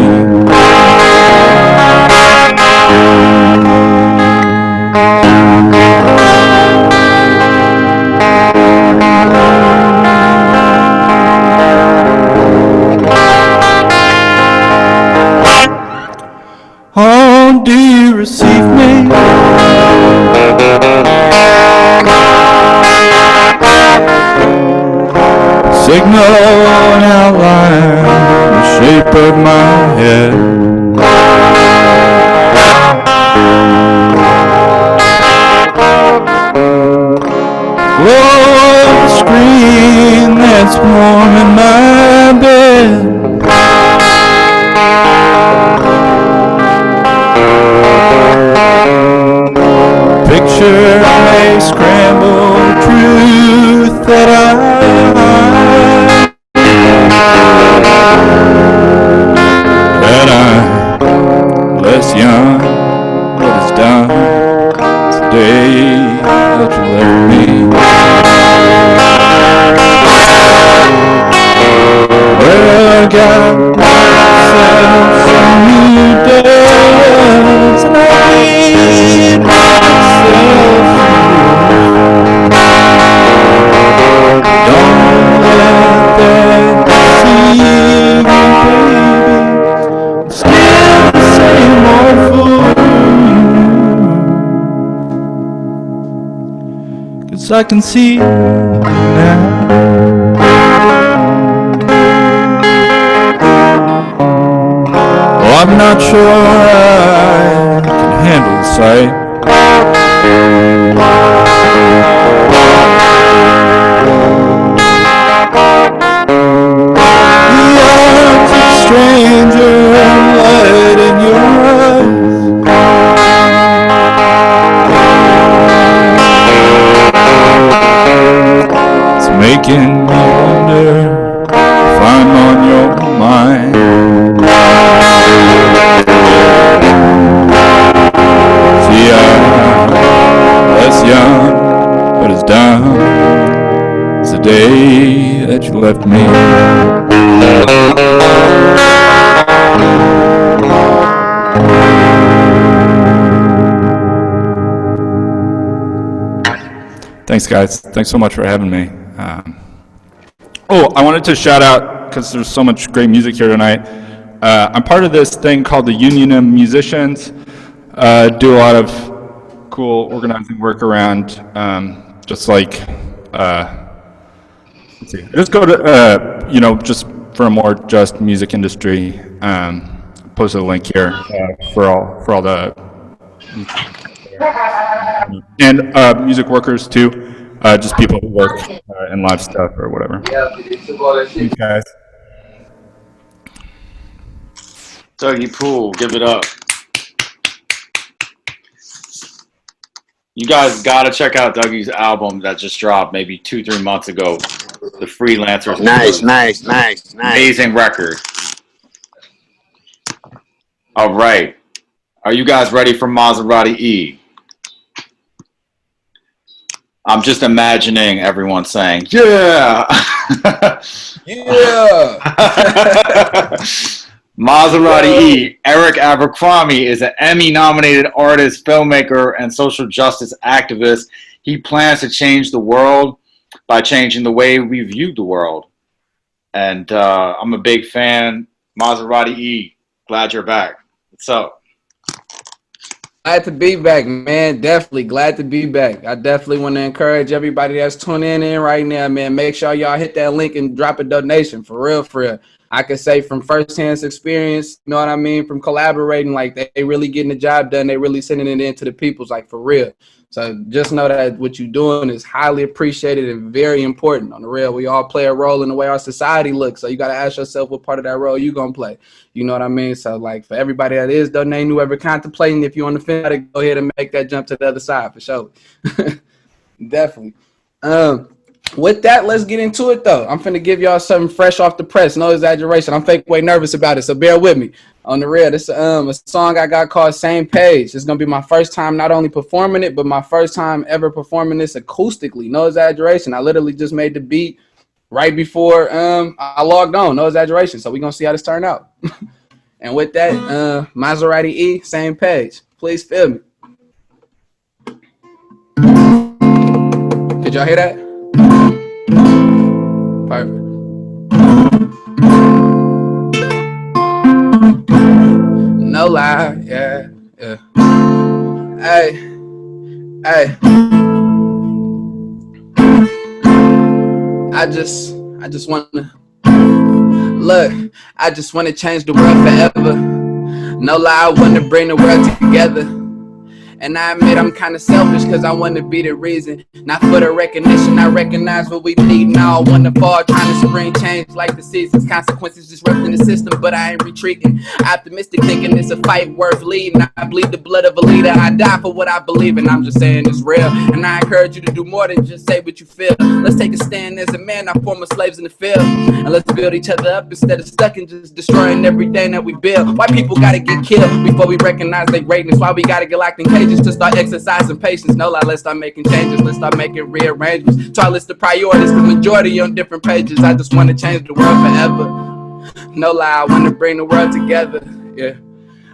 Oh, do you receive me? Signal an outline, the shape of my head. Glow of the screen that's warming my bed. Picture may scramble truth that I hide. That I'm less young, but it's done today that you left me. Well, I got myself some new days, and I need myself don't let that deceive you, baby. It's still the same old fool. 'Cause I can see you now. Well, I'm not sure I can handle the sight. The arms of a stranger, light in your eyes. It's making me wonder if I'm on your mind. See, I'm less young, but it's done. It's the day that you left me. Thanks, guys. Thanks so much for having me. I wanted to shout out, because there's so much great music here tonight. I'm part of this thing called the Union of Musicians. Do a lot of cool organizing work around just like, let's see, just go to, just for a more just music industry. Posted a link here for all the, and music workers too, just people who work in live stuff or whatever. Thanks, guys. Dougie Poole, give it up. You guys gotta check out Dougie's album that just dropped maybe 2-3 months ago. The Freelancers. Nice. Amazing record. All right. Are you guys ready for Maserati E? I'm just imagining everyone saying, yeah! Yeah! Maserati E. Eric Abercrombie is an Emmy-nominated artist, filmmaker, and social justice activist. He plans to change the world by changing the way we view the world. And I'm a big fan. Maserati E, glad you're back. What's up? Glad to be back, man. Definitely glad to be back. I definitely want to encourage everybody that's tuning in right now, man. Make sure y'all hit that link and drop a donation. For real. I could say from firsthand experience, you know what I mean, from collaborating, like they really getting the job done. They really sending it into the people's, like, for real. So just know that what you're doing is highly appreciated and very important. On the real, we all play a role in the way our society looks. So you got to ask yourself what part of that role you going to play. You know what I mean? So, like, for everybody that is donating, whoever contemplating, if you're on the fence, go ahead and make that jump to the other side for sure. Definitely. With that, let's get into it, though. I'm finna give y'all something fresh off the press. No exaggeration. I'm fake way nervous about it, so bear with me. On the real, this a song I got called Same Page. It's going to be my first time not only performing it, but my first time ever performing this acoustically. No exaggeration. I literally just made the beat right before I logged on. No exaggeration. So we're going to see how this turned out. And with that, Maserati E, Same Page. Please feel me. Did y'all hear that? Perfect. No lie, yeah. Hey. I just wanna look. I just wanna change the world forever. No lie, I wanna bring the world together. And I admit I'm kind of selfish because I want to be the reason. Not for the recognition, I recognize what we need now. I want to fall, trying to spring change like the seasons. Consequences disrupting the system, but I ain't retreating. Optimistic thinking it's a fight worth leading. I bleed the blood of a leader. I die for what I believe in. I'm just saying it's real. And I encourage you to do more than just say what you feel. Let's take a stand as a man, not former slaves in the field. And let's build each other up instead of stuck and just destroying everything that we build. Why people gotta get killed before we recognize their greatness? Why we gotta get locked in cages to start exercising patience? No lie, let's start making changes. Let's start making rearrangements. Try to list the priorities, the majority on different pages. I just want to change the world forever. No lie, I want to bring the world together. Yeah.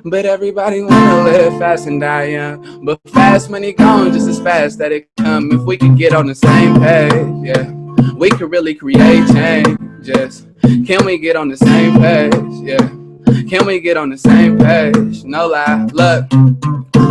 But everybody wanna live fast and die young. But fast money gone just as fast that it come. If we could get on the same page, yeah, we could really create changes. Can we get on the same page? Yeah. Can we get on the same page? No lie, look.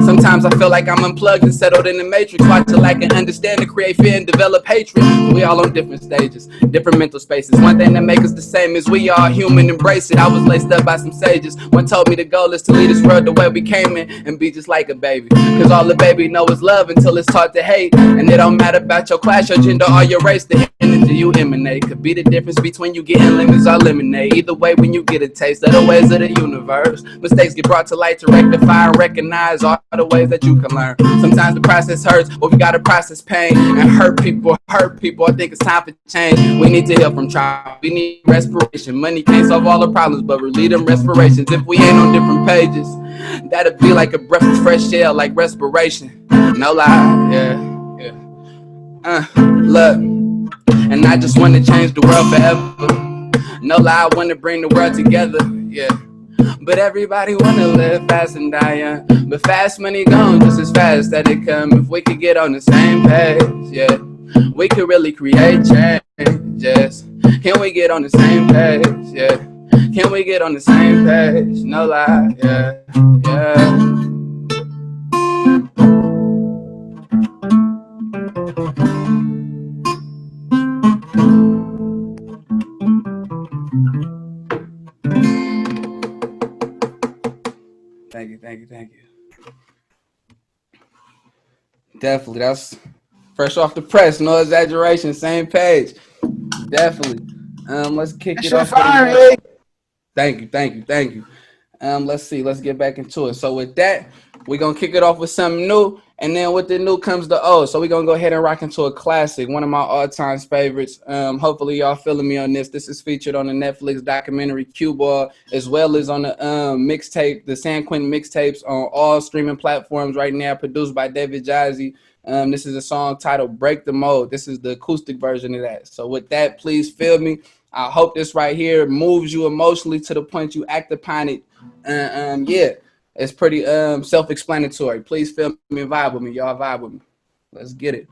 Sometimes I feel like I'm unplugged and settled in the matrix. Watch a lack and understand to create fear and develop hatred. We all on different stages, different mental spaces. One thing that makes us the same is we are human, embrace it. I was laced up by some sages. One told me the goal is to lead this world the way we came in and be just like a baby. Cause all the baby know is love until it's taught to hate. And it don't matter about your class, your gender, or your race. The energy you emanate could be the difference between you getting lemons or lemonade. Either way, when you get a taste of the ways of the universe, mistakes get brought to light to rectify and recognize all the ways that you can learn. Sometimes the process hurts, but we gotta process pain and hurt people. I think it's time for change. We need to heal from trauma. We need respiration. Money can't solve all the problems, but relieve them respirations. If we ain't on different pages, that'd be like a breath of fresh air, like respiration. No lie, yeah. Look, and I just want to change the world forever. No lie, I want to bring the world together, yeah. But everybody wanna live fast and die young. But fast money gone just as fast that it come. If we could get on the same page, yeah, we could really create changes. Can we get on the same page, yeah? Can we get on the same page? No lie, yeah. Thank you. Definitely, that's fresh off the press, no exaggeration, same page. Definitely. Let's kick it off. Thank you. Let's see, let's get back into it. So with that, we're gonna kick it off with something new, and then with the new comes the old. So we're gonna go ahead and rock into a classic, one of my all-time favorites. Hopefully y'all feeling me on this. This is featured on the Netflix documentary Cue Ball, as well as on the mixtape, the San Quentin mixtapes, on all streaming platforms right now, produced by David Jazzy. This is a song titled Break the Mold. This is the acoustic version of that. So with that, please feel me. I hope this right here moves you emotionally to the point you act upon it. Yeah, it's pretty self-explanatory. Please feel me and vibe with me. Y'all vibe with me. Let's get it.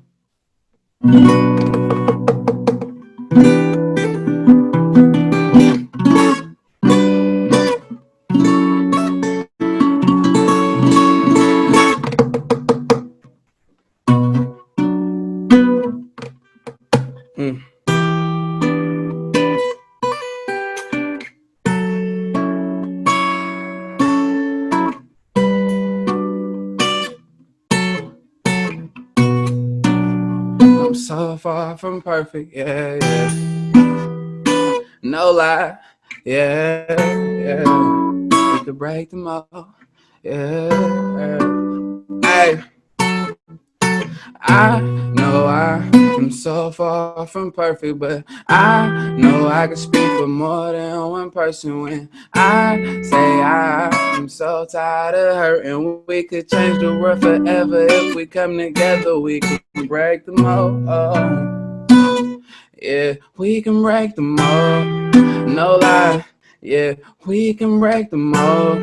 so far from perfect, yeah, yeah. No lie, yeah, yeah. We could break them all, yeah. Hey. I know I am so far from perfect, but I know I can speak for more than one person when I say I am so tired of hurting. We could change the world forever if we come together. We can break the mold. Yeah, we can break the mold. No lie. Yeah, we can break the mold.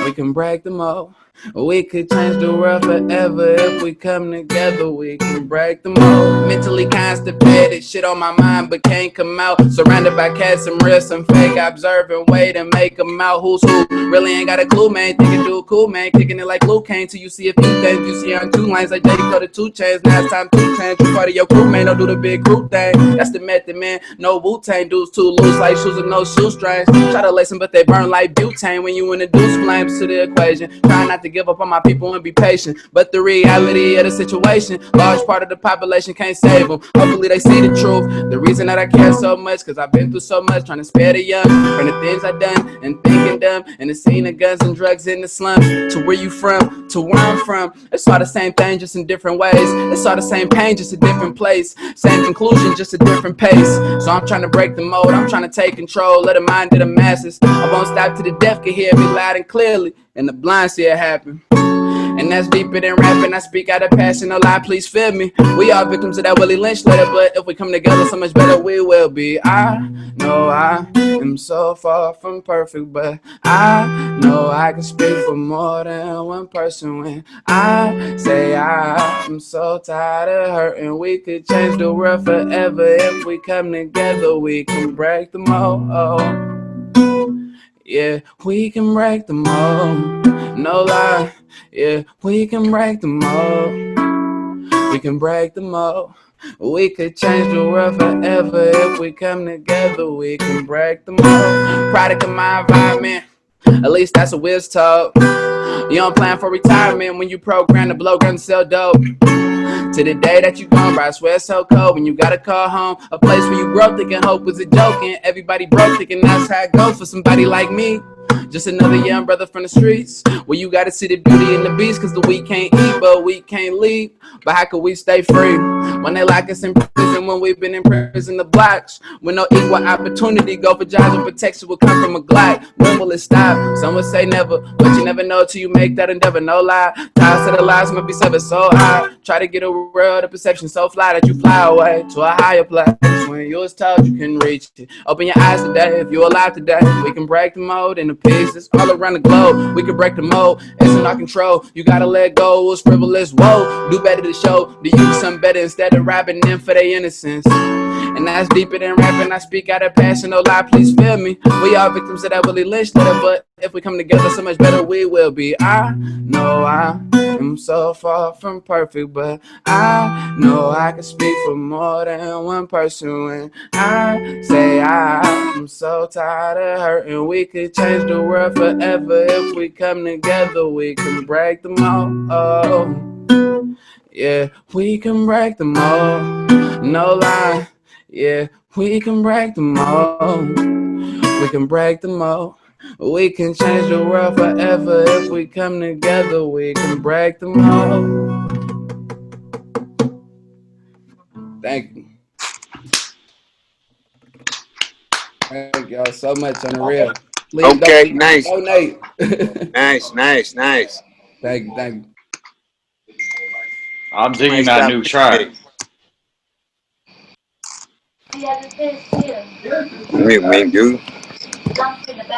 We can break the mold. We could change the world forever if we come together. We can break the mold. Mentally constipated, shit on my mind but can't come out. Surrounded by cats, some real, some fake. I observe and wait and make them out. Who's who? Really ain't got a clue, man. Thinking do cool, man. Kicking it like Luke Kane till you see a few things. You see on 2 lines like J. Cole to 2 chains. Now it's time to change. You part of your crew, man. Don't do the big group thing. That's the method, man. No Wu-Tang dudes too loose like shoes with no shoestrings. Try to lace them, but they burn like butane when you introduce flames to the equation. Try not to give up on my people and be patient, but the reality of the situation, large part of the population can't save them. Hopefully they see the truth. The reason that I care so much, cause I've been through so much trying to spare the young from the things I've done and thinking dumb, and the scene of guns and drugs in the slums. To where you from, to where I'm from, it's all the same thing, just in different ways. It's all the same pain, just a different place. Same conclusion, just a different pace. So I'm trying to break the mold, I'm trying to take control of the mind of the masses. I won't stop till the deaf can hear me loud and clearly, and the blind see it happen. And that's deeper than rapping. I speak out of passion, no lie, please feel me. We are victims of that Willie Lynch letter, but if we come together, so much better we will be. I know I am so far from perfect, but I know I can speak for more than one person when I say I am so tired of hurting. We could change the world forever if we come together. We can break the mold. Yeah, we can break the mold. No lie. Yeah, we can break the mold. We can break the mold. We could change the world forever if we come together. We can break the mold. Product of my environment. At least that's what we're told. You don't plan for retirement when you program to blow guns and sell dope. To the day that you gone, bro, I swear it's so cold when you gotta call home. A place where you grow thinking hope was a joke, and everybody broke thinking that's how it goes for somebody like me. Just another young brother from the streets, where you gotta see the beauty in the beast, cause the weak can't eat, but we can't leave. But how could we stay free when they lock us in prison, when we've been in prison the blocks? When no equal opportunity, go for jobs and protection will come from a Glock. When will it stop? Some would say never, but you never know till you make that endeavor, no lie. Ties to the lies might be severed so high. Try to get a world of perception so fly that you fly away to a higher place. When you was told you couldn't reach it, open your eyes today. If you're alive today, we can break the mold into pieces all around the globe. We can break the mold, it's in our control. You gotta let go, it's frivolous, whoa. Do better to show the youth something better instead of robbing them for their innocence. And that's deeper than rapping, I speak out of passion, no lie, please feel me. We are victims of that Willie Lynch letter, but if we come together, so much better we will be. I know I am so far from perfect, but I know I can speak for more than one person when I say I am so tired of hurting. We could change the world forever if we come together. We can break the mold. Yeah, we can break the mold. No lie. Yeah, we can break the mold. We can break the mold. We can change the world forever if we come together. We can break the mold. Thank you. Thank y'all so much on the real. Please okay, nice. Donate. Nice. Thank you. I'm digging that new track. Wait, dude.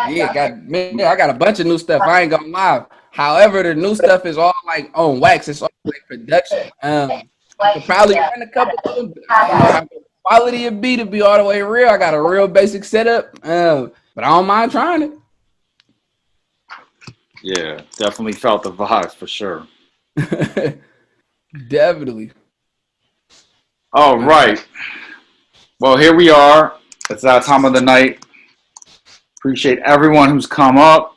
Yeah, I got a bunch of new stuff. I ain't gonna lie. However, the new stuff is all like on wax. It's all like production. I could probably run a couple of them, but I don't know how the quality it be to be all the way real. I got a real basic setup, but I don't mind trying it. Yeah, definitely felt the vibes for sure. Definitely. All right. Well, here we are. It's that time of the night. Appreciate everyone who's come up.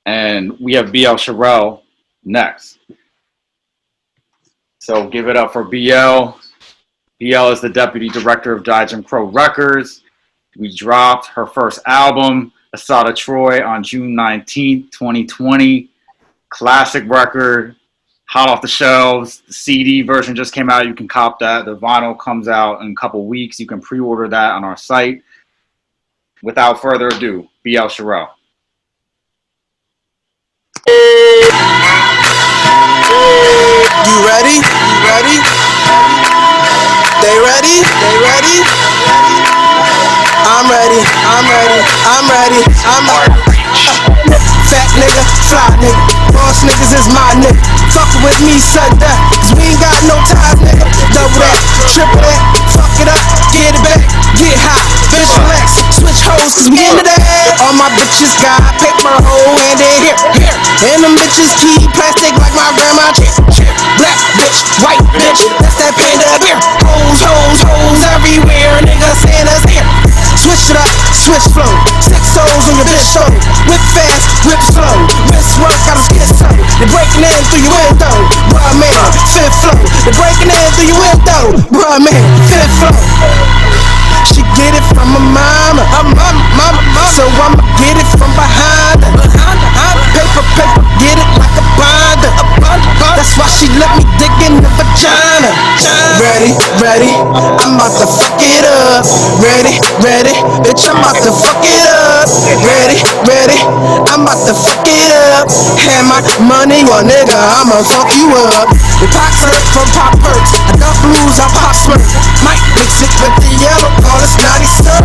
And we have BL Shirelle next. So give it up for BL. BL is the deputy director of Jim Crow Records. We dropped her first album, Asada Troy, on June 19th, 2020. Classic record, hot off the shelves. The CD version just came out. You can cop that. The vinyl comes out in a couple weeks. You can pre-order that on our site. Without further ado, BL Shirelle. You ready? You ready? They ready? They ready? I'm ready. I'm ready. I'm ready. I'm ready. Fat nigga, fly nigga. Boss niggas is my nigga. Fuckin' with me, son, that. Cause we ain't got no ties, nigga. Double that, triple that, fuck it up, get it back, get high, bitch relax, switch hoes, cause we into that. All my bitches got paper hoe and they here. And them bitches keep plastic like my grandma chair. Black bitch, white bitch, that's that panda beer. Hoes, hoes, hoes everywhere, nigga, Santa's here. Switch it up, switch flow, 6 O's on your bitch show. Whip fast, whip slow, wrist work, got a skid so. They're breaking in through your window, bruh man, fifth flow. They're breaking in through your window, bruh man, fifth flow. She get it from her mama, so I'ma get it from behind her. Paper, paper, get it like a binder. That's why she let me dig in the vagina. Ready, ready, I'm about to fuck it up. Ready, ready, bitch, I'm about to fuck it up. Ready, ready, I'm about to fuck it up. Have my money, your nigga, I'ma fuck you up. The pop hurt from pop hurts. I got blues, I pop slurp. Might mix it with the yellow, call it snotty sir.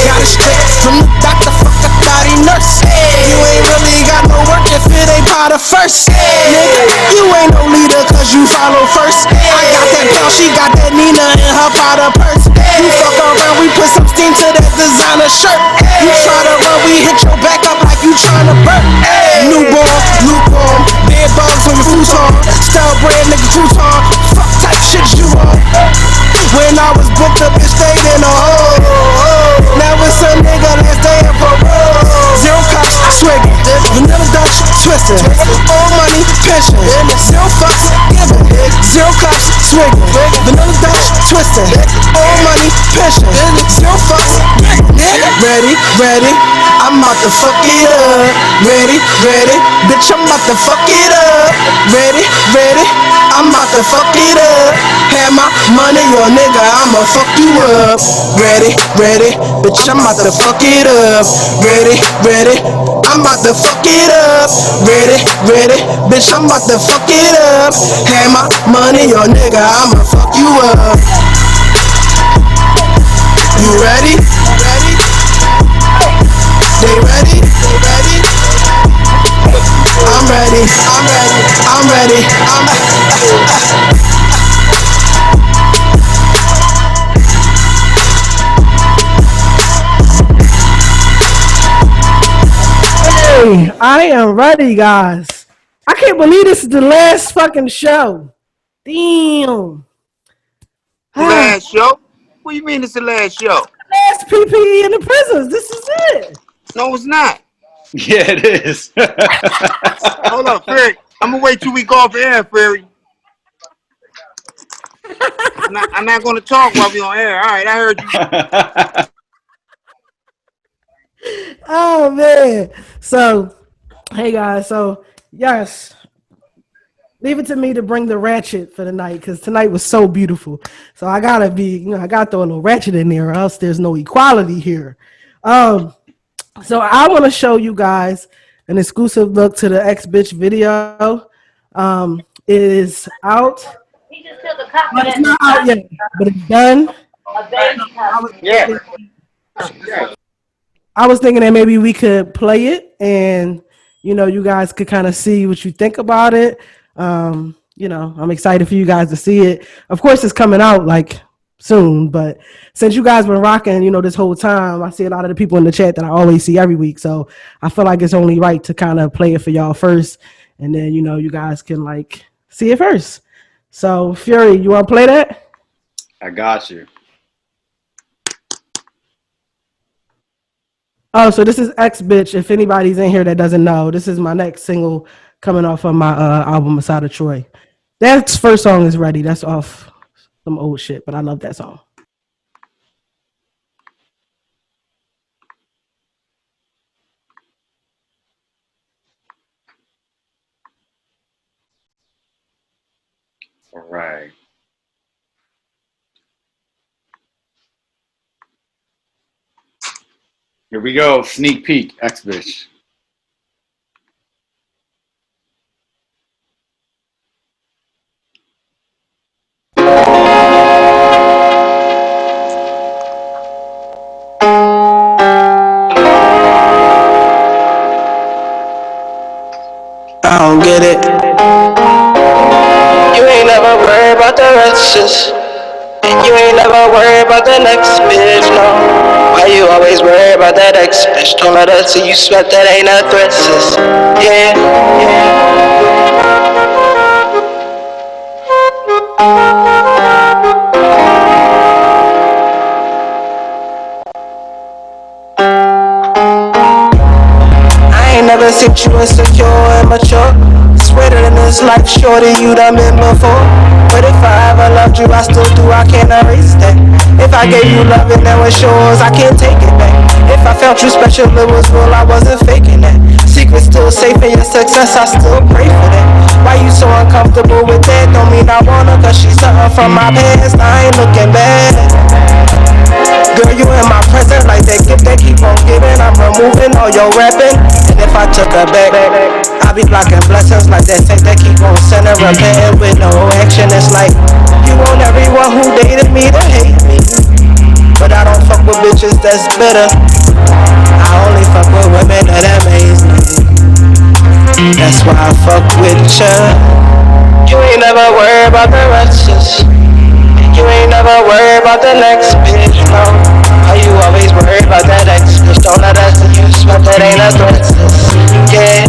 Got it straight from the doctor, fuck a thotty nurse. You ain't really got no work if it ain't part of first. Nigga, you ain't no leader cause you follow first. I got that girl, she got that Nina in her powder purse. You fuck around, we put some steam to that designer shirt. You try to run, we hit your back up like you tryna burn. Newborn, lukewarm, bed bugs on your futon. Style brand nigga crouton. Fuck type shit you on. When I was booked up, it stayed in a hole. Now it's a nigga last day in parole. Zero cops, swiggin', vanilla Dutch, twistin'. Old money, pension, zero fucks, giving. Zero cops, swiggin', vanilla Dutch, twistin'. Old money, pension, zero fucks, ready, ready, I'm about to fuck it up. Ready, ready, bitch, I'm about to fuck it up. Ready, ready, I'm about to fuck it up. Have my money, your nigga, I'ma fuck you up. Ready, ready, bitch, I'm about to fuck it up. Ready, ready, I'm about to fuck it up. Ready, ready, bitch, I'm about to fuck it up. Have my money, your nigga, I'ma fuck you up. You ready? Ready? They ready? They ready? I'm ready. I'm ready. I'm ready. Hey, I am ready, guys. I can't believe this is the last fucking show. Damn. Last show? What do you mean it's the last show? Last PPE in the prisons. This is it. No, it's not. Yeah, it is. Hold up, Ferry. I'm gonna wait till we go off the air, Ferry. I'm not gonna talk while we on air. All right, I heard you. Oh man. So, hey guys. So yes, leave it to me to bring the ratchet for the night because tonight was so beautiful. So I gotta be, I gotta throw a little ratchet in there, or else there's no equality here. So I want to show you guys an exclusive look to the X Bitch video. It is out. But it's not out yet, but it's done. Yeah. I was thinking that maybe we could play it and, you guys could kind of see what you think about it. I'm excited for you guys to see it. Of course, it's coming out like soon, but since you guys been rocking, this whole time, I see a lot of the people in the chat that I always see every week. So I feel like it's only right to kind of play it for y'all first. And then, you guys can see it first. So Fury, you want to play that? I got you. Oh, so this is X Bitch. If anybody's in here that doesn't know, this is my next single coming off of my album Maserati Troy. That first song is ready. That's off some old shit, but I love that song. All right. Here we go. Sneak peek. X-Bitch. I don't get it. You ain't never worried about the rest, and you ain't never worried about the next bitch, no. Why you always worried about that ex bitch? Don't let her see you sweat, that ain't a threat, sis. Yeah, I ain't never seen you insecure and mature. Sweeter than this life, shorty, you done been before. But if I ever loved you, I still do, I can't erase that. If I gave you love and that was yours, I can't take it back. If I felt you special, it was real, I wasn't faking that. Secret still safe in your success, I still pray for that. Why you so uncomfortable with that? Don't mean I wanna, cause she's something from my past, I ain't looking bad. Girl, you in my presence like that gift that keep on giving. I'm removing all your rapping, and if I took her back, I be blocking blessings like that saint that keep on sending, repenting with no action. It's like you want everyone who dated me to hate me, but I don't fuck with bitches that's bitter. I only fuck with women that amaze me. That's why I fuck with ya. You ain't never worried about the rest. You ain't never worried about the next bitch, no. Why you always worried about that ex bitch? Don't let us see you sweat, that ain't a threat, sis. Yeah,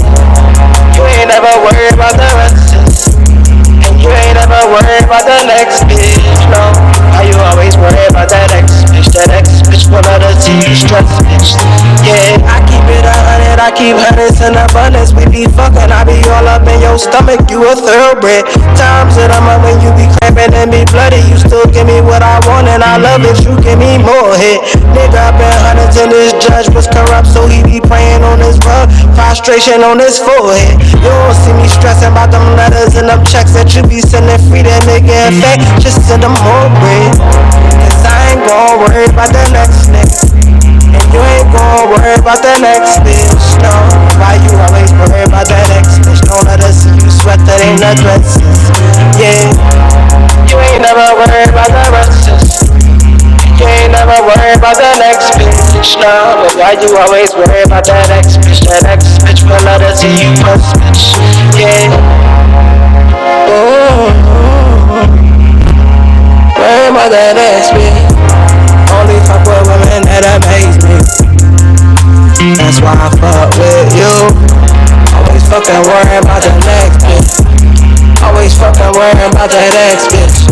you ain't never worried about the rest, and you ain't never worried about the next bitch, no. Why you always worried about that ex bitch? That ex bitch will let us see you stress, bitch. Yeah, I keep it 100, I keep hundreds in abundance. We be fucking, I be all up in your stomach, you a thoroughbred. Times that I'm up when you be cramping and be bloody, you still give me what I want and I love it, you give me more hit. Nigga, I been hundreds and this judge was corrupt, so he be praying on his rug, prostration on his forehead. You don't see me stressing about them letters and them checks that you be sending free, that nigga in fact, just send them more bread. Cause I ain't gon' worry about the next nigga, and you ain't gon' worry about the next bitch, no. Why you always worry about that ex bitch? Don't let her see you sweat, that ain't no dresses. Yeah, you ain't never worry about the rest. You ain't never worry about the next bitch, no. But why you always worry about that ex bitch? That ex bitch will let her see you first, bitch. Yeah. Worry about that ex bitch. Only fuck with women that amaze me. That's why I fuck with you. Always fucking worrying about the next bitch. Always fucking worrying about that ex bitch.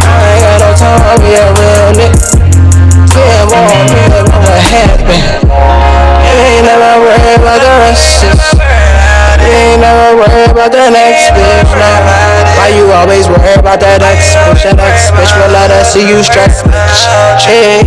I ain't got no time to be a real nigga. Still more real than what happened. You ain't never worried about the rest. You ain't never worried about the next bitch, no. Why you always worried about that ex bitch? That ex bitch will let us see you stress, bitch. Yeah.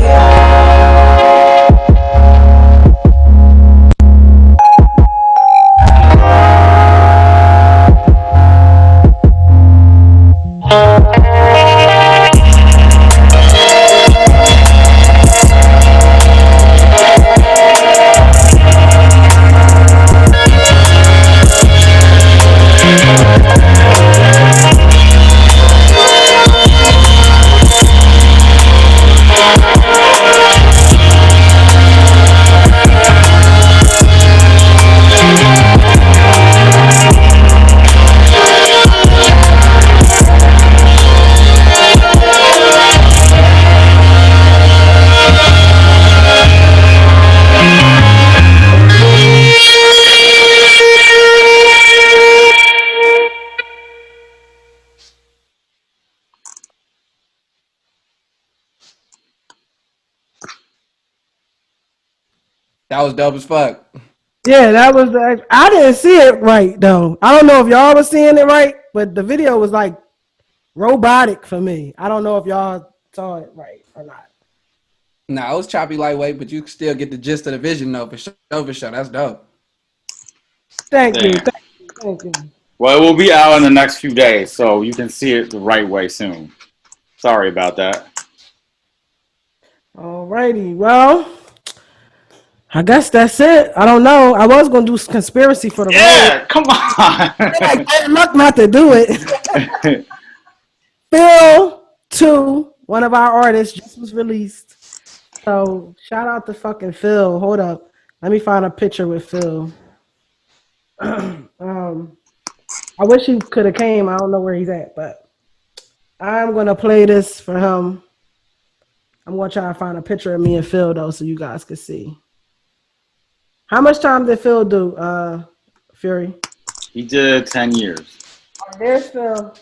That was dope as fuck. Yeah, that was I didn't see it right though. I don't know if y'all was seeing it right, but the video was like robotic for me. I don't know if y'all saw it right or not. Nah, it was choppy lightweight, but you can still get the gist of the vision though. For sure. That's dope. Thank you. Thank you. Well, it will be out in the next few days, so you can see it the right way soon. Sorry about that. Alrighty. Well, I guess that's it. I don't know. I was gonna do conspiracy for the road. Come on. Bad luck not to do it. Phil 2, one of our artists, just was released. So shout out to fucking Phil. Hold up. Let me find a picture with Phil. I wish he could have came. I don't know where he's at, but I'm gonna play this for him. I'm gonna try to find a picture of me and Phil though, so you guys can see. How much time did Phil do, Fury? He did 10 years. Oh, there's Phil.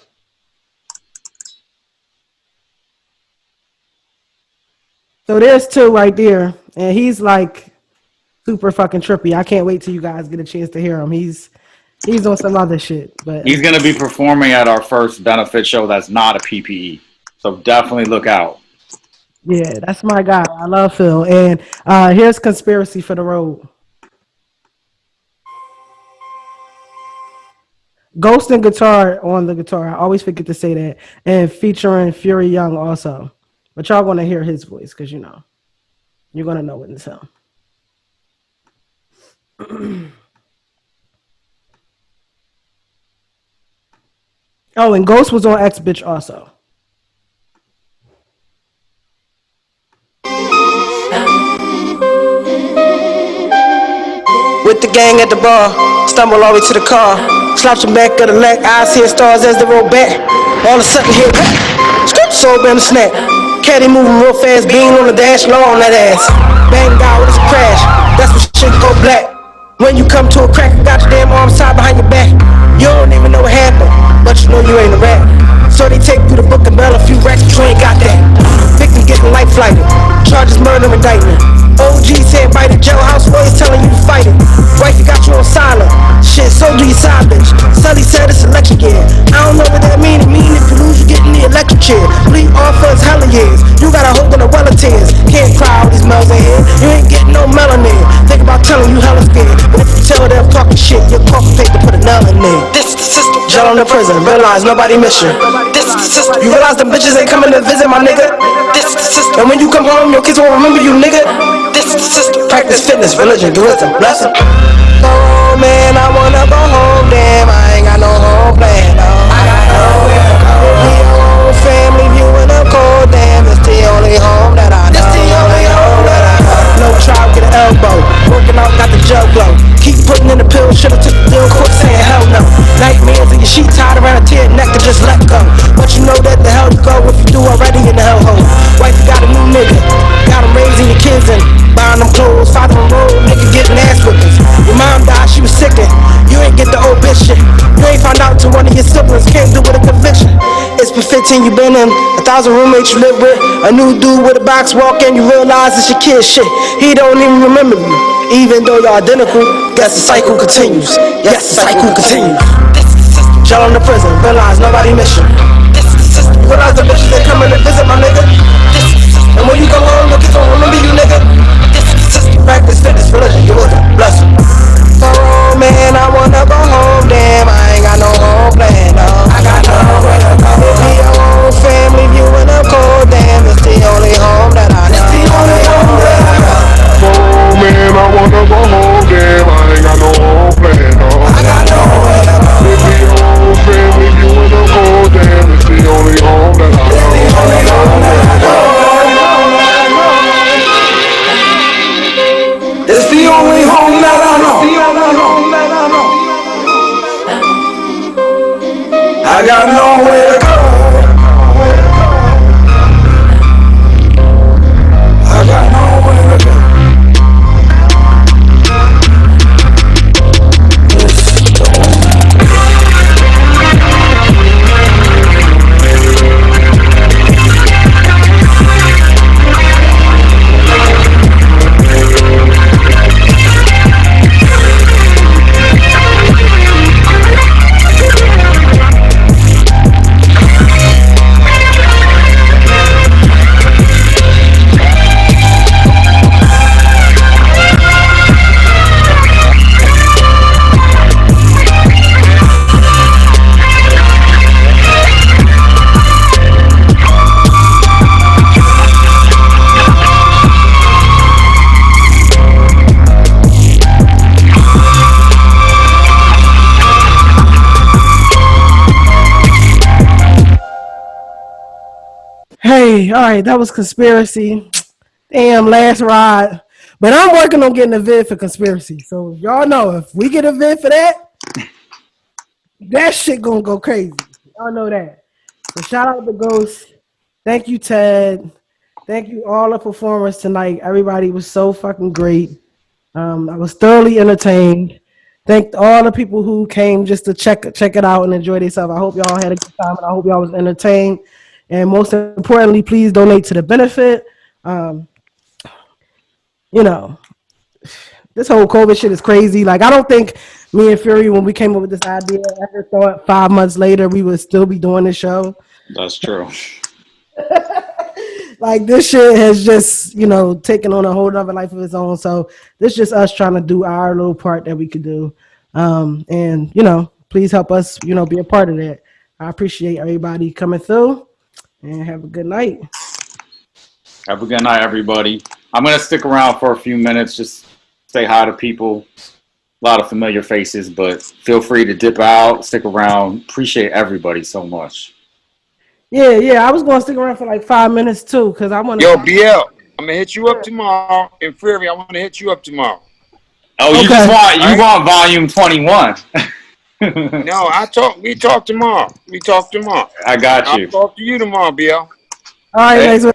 So there's 2 right there, and he's like super fucking trippy. I can't wait till you guys get a chance to hear him. He's on some other shit, but He's going to be performing at our first benefit show that's not a PPE. So definitely look out. yeah, that's my guy. I love Phil. And here's Conspiracy for the Road. Ghost and guitar on the guitar. I always forget to say that. And featuring Fury Young also. But y'all going to hear his voice because, you know, you're going to know it in him. Oh, and Ghost was on X Bitch also. With the gang at the bar, stumble all the way to the car. Slap some back of the neck, eyes hear stars as they roll back. All of a sudden hear scoop, soul bam snap. Caddy moving real fast, bean on the dash, low on that ass. Bang down with a crash, that's when shit go black. When you come to a crack, you got your damn arms tied behind your back. You don't even know what happened, but you know you ain't a rat. So they take you to book and bail a few racks, but you ain't got that. Victim getting life flighted, charges murder indictment. OG said by the jailhouse boys telling you to fight it. Wife, you got you on silent. Shit, so do your side bitch. Sully said it's election year. I don't know what that mean. It mean if you lose, you get in the electric chair. Bleed off for his hella years. You gotta hold in a well of tears. Can't cry all these melons in here. You ain't getting no melanin. Think about telling you hella scared. But if you tell them talking shit, your coffee paper put a nail in there. This is the system. Jail in the prison. Realize nobody miss you. This is the system. You realize them bitches ain't coming to visit my nigga. This is the system. And when you come home, your kids won't remember you, nigga. This is the system. Practice fitness, religion, do wisdom, blessing. Oh man, I wanna go home, damn, I ain't got no home plan, no. I got nowhere to go. Be your own family, viewing up cold, damn, it's the only home that I know. It's the only home that I know. No trial, get an elbow. Working out, got the jug glow. Keep putting in the pill, should've took the deal, quick saying hell no. Nightmares in your sheet tied around a tear neck to just let go. But you know that the hell you go if you do already in the hellhole. Wife, you got a new nigga, got him raising your kids and buying them clothes, father on road, nigga getting ass whippings. Your mom died, she was sickin'. You ain't get the old bitch shit. You ain't found out till one of your siblings came through with a conviction. It's been 15 you been in, 1,000 roommates you live with. A new dude with a box walk in, you realize it's your kid shit. He don't even remember you, even though you're identical. Guess the cycle continues. Yes, the cycle continues. Jail in the prison, realize nobody miss you. You realize the bitches they coming to visit my nigga. And when you come home, your kids don't remember you, nigga. Practice fitness, religion, you wisdom, blessing. Oh man, I wanna go home, damn, I ain't got no home plan, no. I got nowhere to go. Be your own family, viewing up cold, damn, it's the only home that I know. It's the only home that I know. Oh man, I wanna go home, damn, I ain't got no home plan, no. I got nowhere to go. Be your own family, viewing up cold, damn, it's the only home that I know. It's the only home that I know. It's the only home that I know. Okay, all right, that was conspiracy. Damn, last ride. But I'm working on getting a vid for conspiracy. So y'all know if we get a vid for that, that shit gonna go crazy. Y'all know that. So shout out to Ghost. Thank you, Ted. Thank you all the performers tonight. Everybody was so fucking great. I was thoroughly entertained. Thank all the people who came just to check it out and enjoy themselves. I hope y'all had a good time and I hope y'all was entertained. And most importantly, please donate to the benefit. You know, this whole COVID shit is crazy. Like, I don't think me and Fury, when we came up with this idea, ever thought 5 months later we would still be doing this show. That's true. Like, this shit has just, you know, taken on a whole other life of its own. So this is just us trying to do our little part that we could do. And, you know, please help us, you know, be a part of that. I appreciate everybody coming through and have a good night. Have a good night, everybody. I'm going to stick around for a few minutes, just say hi to people. A lot of familiar faces, but feel free to dip out, stick around. Appreciate everybody so much. Yeah, I was going to stick around for like 5 minutes too, because I want to. Yo, BL, I'm going to hit you up tomorrow. And Fury, I want to hit you up tomorrow. Oh, you just want volume 21. No, we talk tomorrow. I got you. I'll talk to you tomorrow, BL. All right, hey, Maxwell.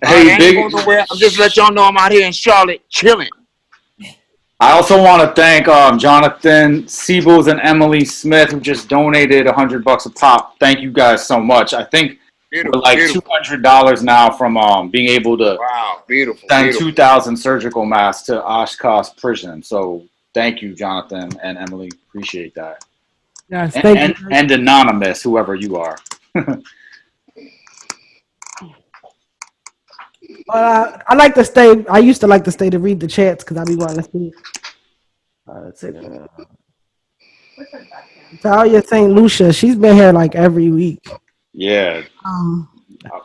Hey, big. I'm just let y'all know I'm out here in Charlotte chilling. I also want to thank Jonathan Siebels and Emily Smith, who just donated $100 a pop. Thank you guys so much. I think we're like $200 now from being able to send 2,000 surgical masks to Oshkosh prison. So thank you, Jonathan and Emily. Appreciate that. Yes, thank you. And Anonymous, whoever you are. I like to stay. I used to like to stay to read the chats because I be wanting to see. Let's see. Talia St. Lucia, she's been here like every week. Yeah.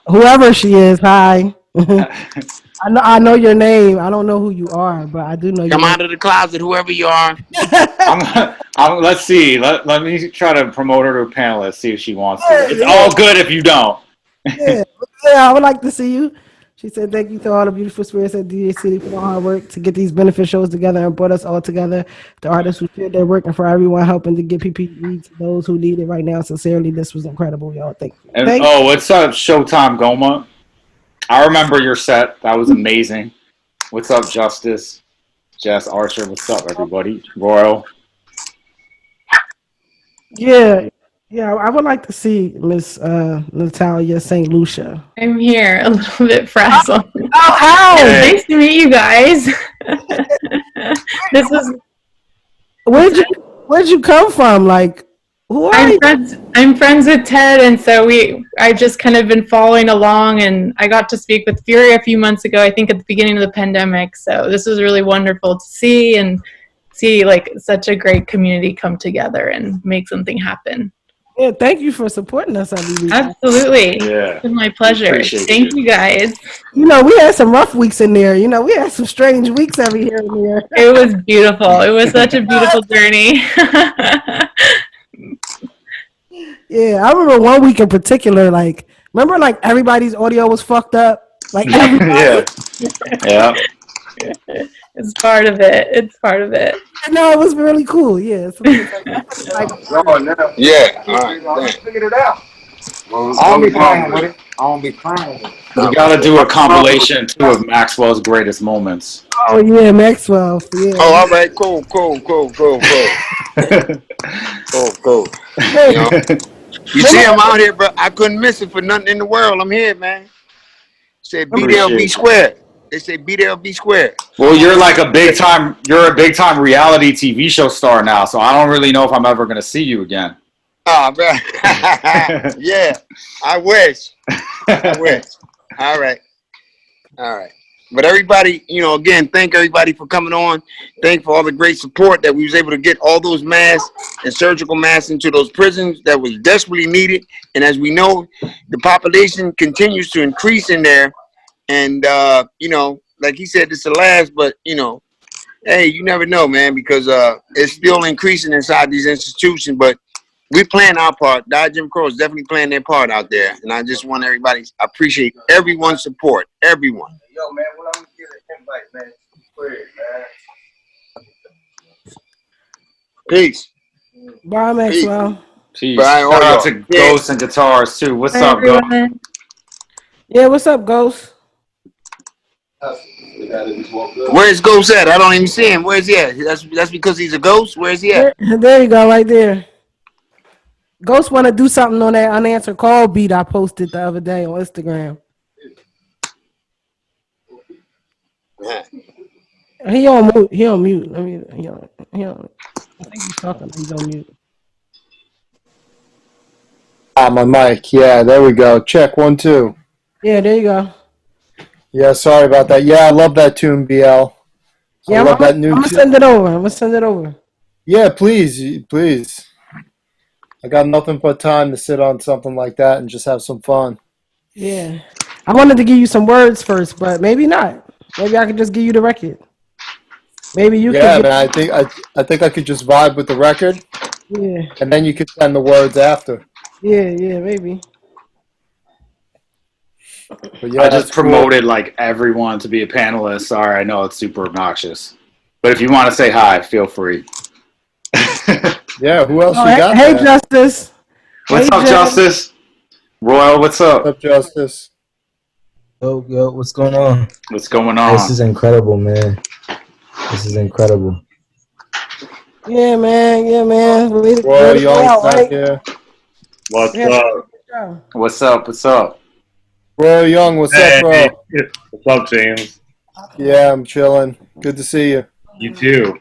Whoever she is, hi. I know your name. I don't know who you are, but I do know you. Come out of the closet, whoever you are. Let's see. Let me try to promote her to a panelist, see if she wants to. It's all good if you don't. Yeah, I would like to see you. She said, thank you to all the beautiful spirits at DJ City for the hard work to get these benefit shows together and brought us all together. The artists who shared their work and for everyone helping to get PPE to those who need it right now. Sincerely, this was incredible, y'all. Thank you. And, what's up, Showtime Goma? I remember your set. That was amazing. What's up, Justice? Jess Archer. What's up, everybody? Royal. Yeah, I would like to see Miss Natalia St. Lucia. I'm here, a little bit frazzled. Oh, how? Nice to meet you guys. This is. Where'd you come from? Like, who are you? I'm friends with Ted, and so I've just kind of been following along, and I got to speak with Fury a few months ago, I think at the beginning of the pandemic. So this was really wonderful to see like such a great community come together and make something happen. Yeah, thank you for supporting us every week. Absolutely. Yeah. It's my pleasure. Thank you guys. You know, we had some rough weeks in there. You know, we had some strange weeks every here and there. It was beautiful. It was such a beautiful journey. Yeah, I remember one week in particular, like, remember like everybody's audio was fucked up? Like everybody. Yeah. It's part of it. No, it was really cool. Yeah. Yeah. All right. Figured it out. I'll be playing with it. We gotta do a compilation too of Maxwell's greatest moments. Oh yeah, Maxwell. Yeah. Oh, all right, cool. You see, I'm out here, bro. I couldn't miss it for nothing in the world. I'm here, man. Said be there, be square. They say be there, be square. Well, you're a big time reality TV show star now, so I don't really know if I'm ever gonna see you again. Oh, bro. Yeah, I wish. All right. But everybody, again, thank everybody for coming on. Thank for all the great support that we was able to get all those masks and surgical masks into those prisons that was desperately needed. And as we know, the population continues to increase in there. And, like he said, this is the last, but, hey, you never know, man, because it's still increasing inside these institutions. But we playing our part. Die Jim Crow is definitely playing their part out there, and I just want everybody. I appreciate everyone's support. Everyone. Yo, man, when I'm gonna get an invite, man. Quick, man. Peace. Bye, Maxwell. Peace. Brian, Shout out all to y'all. Ghost and Guitars too. What's Hi, up, Ghost? everyone. Yeah, what's up, Ghost? Where's Ghost at? I don't even see him. Where's he at? That's because he's a ghost. Where's he at? There you go, right there. Ghost want to do something on that unanswered call beat I posted the other day on Instagram. He on mute. He on mute. I mean, he on. I think he's talking. He's on mute. Ah, my mic. Yeah, there we go. Check 1, 2. Yeah, there you go. Yeah, sorry about that. Yeah, I love that tune, BL. Yeah, I love that new I'm gonna tune. send it over. I'm gonna send it over. Yeah, please, please. I got nothing but time to sit on something like that and just have some fun. Yeah, I wanted to give you some words first, but maybe not. Maybe I could just give you the record. Maybe you Yeah, could. man. I think I could just vibe with the record. Yeah. And then you could send the words after. Yeah, maybe. But yeah, I just that's cool. promoted like everyone to be a panelist. Sorry, I know it's super obnoxious, but if you want to say hi, feel free. Yeah, who else we got Hey, there? Justice. What's up, Jen. Justice? Royal, what's up? What's up, Justice? Yo, what's going on? What's going on? This is incredible, man. This is incredible. Yeah, man. Royal Young's not here. What's up? What's up? What's up? Royal Young, what's up, bro? What's up, James? Yeah, I'm chilling. Good to see you. You too.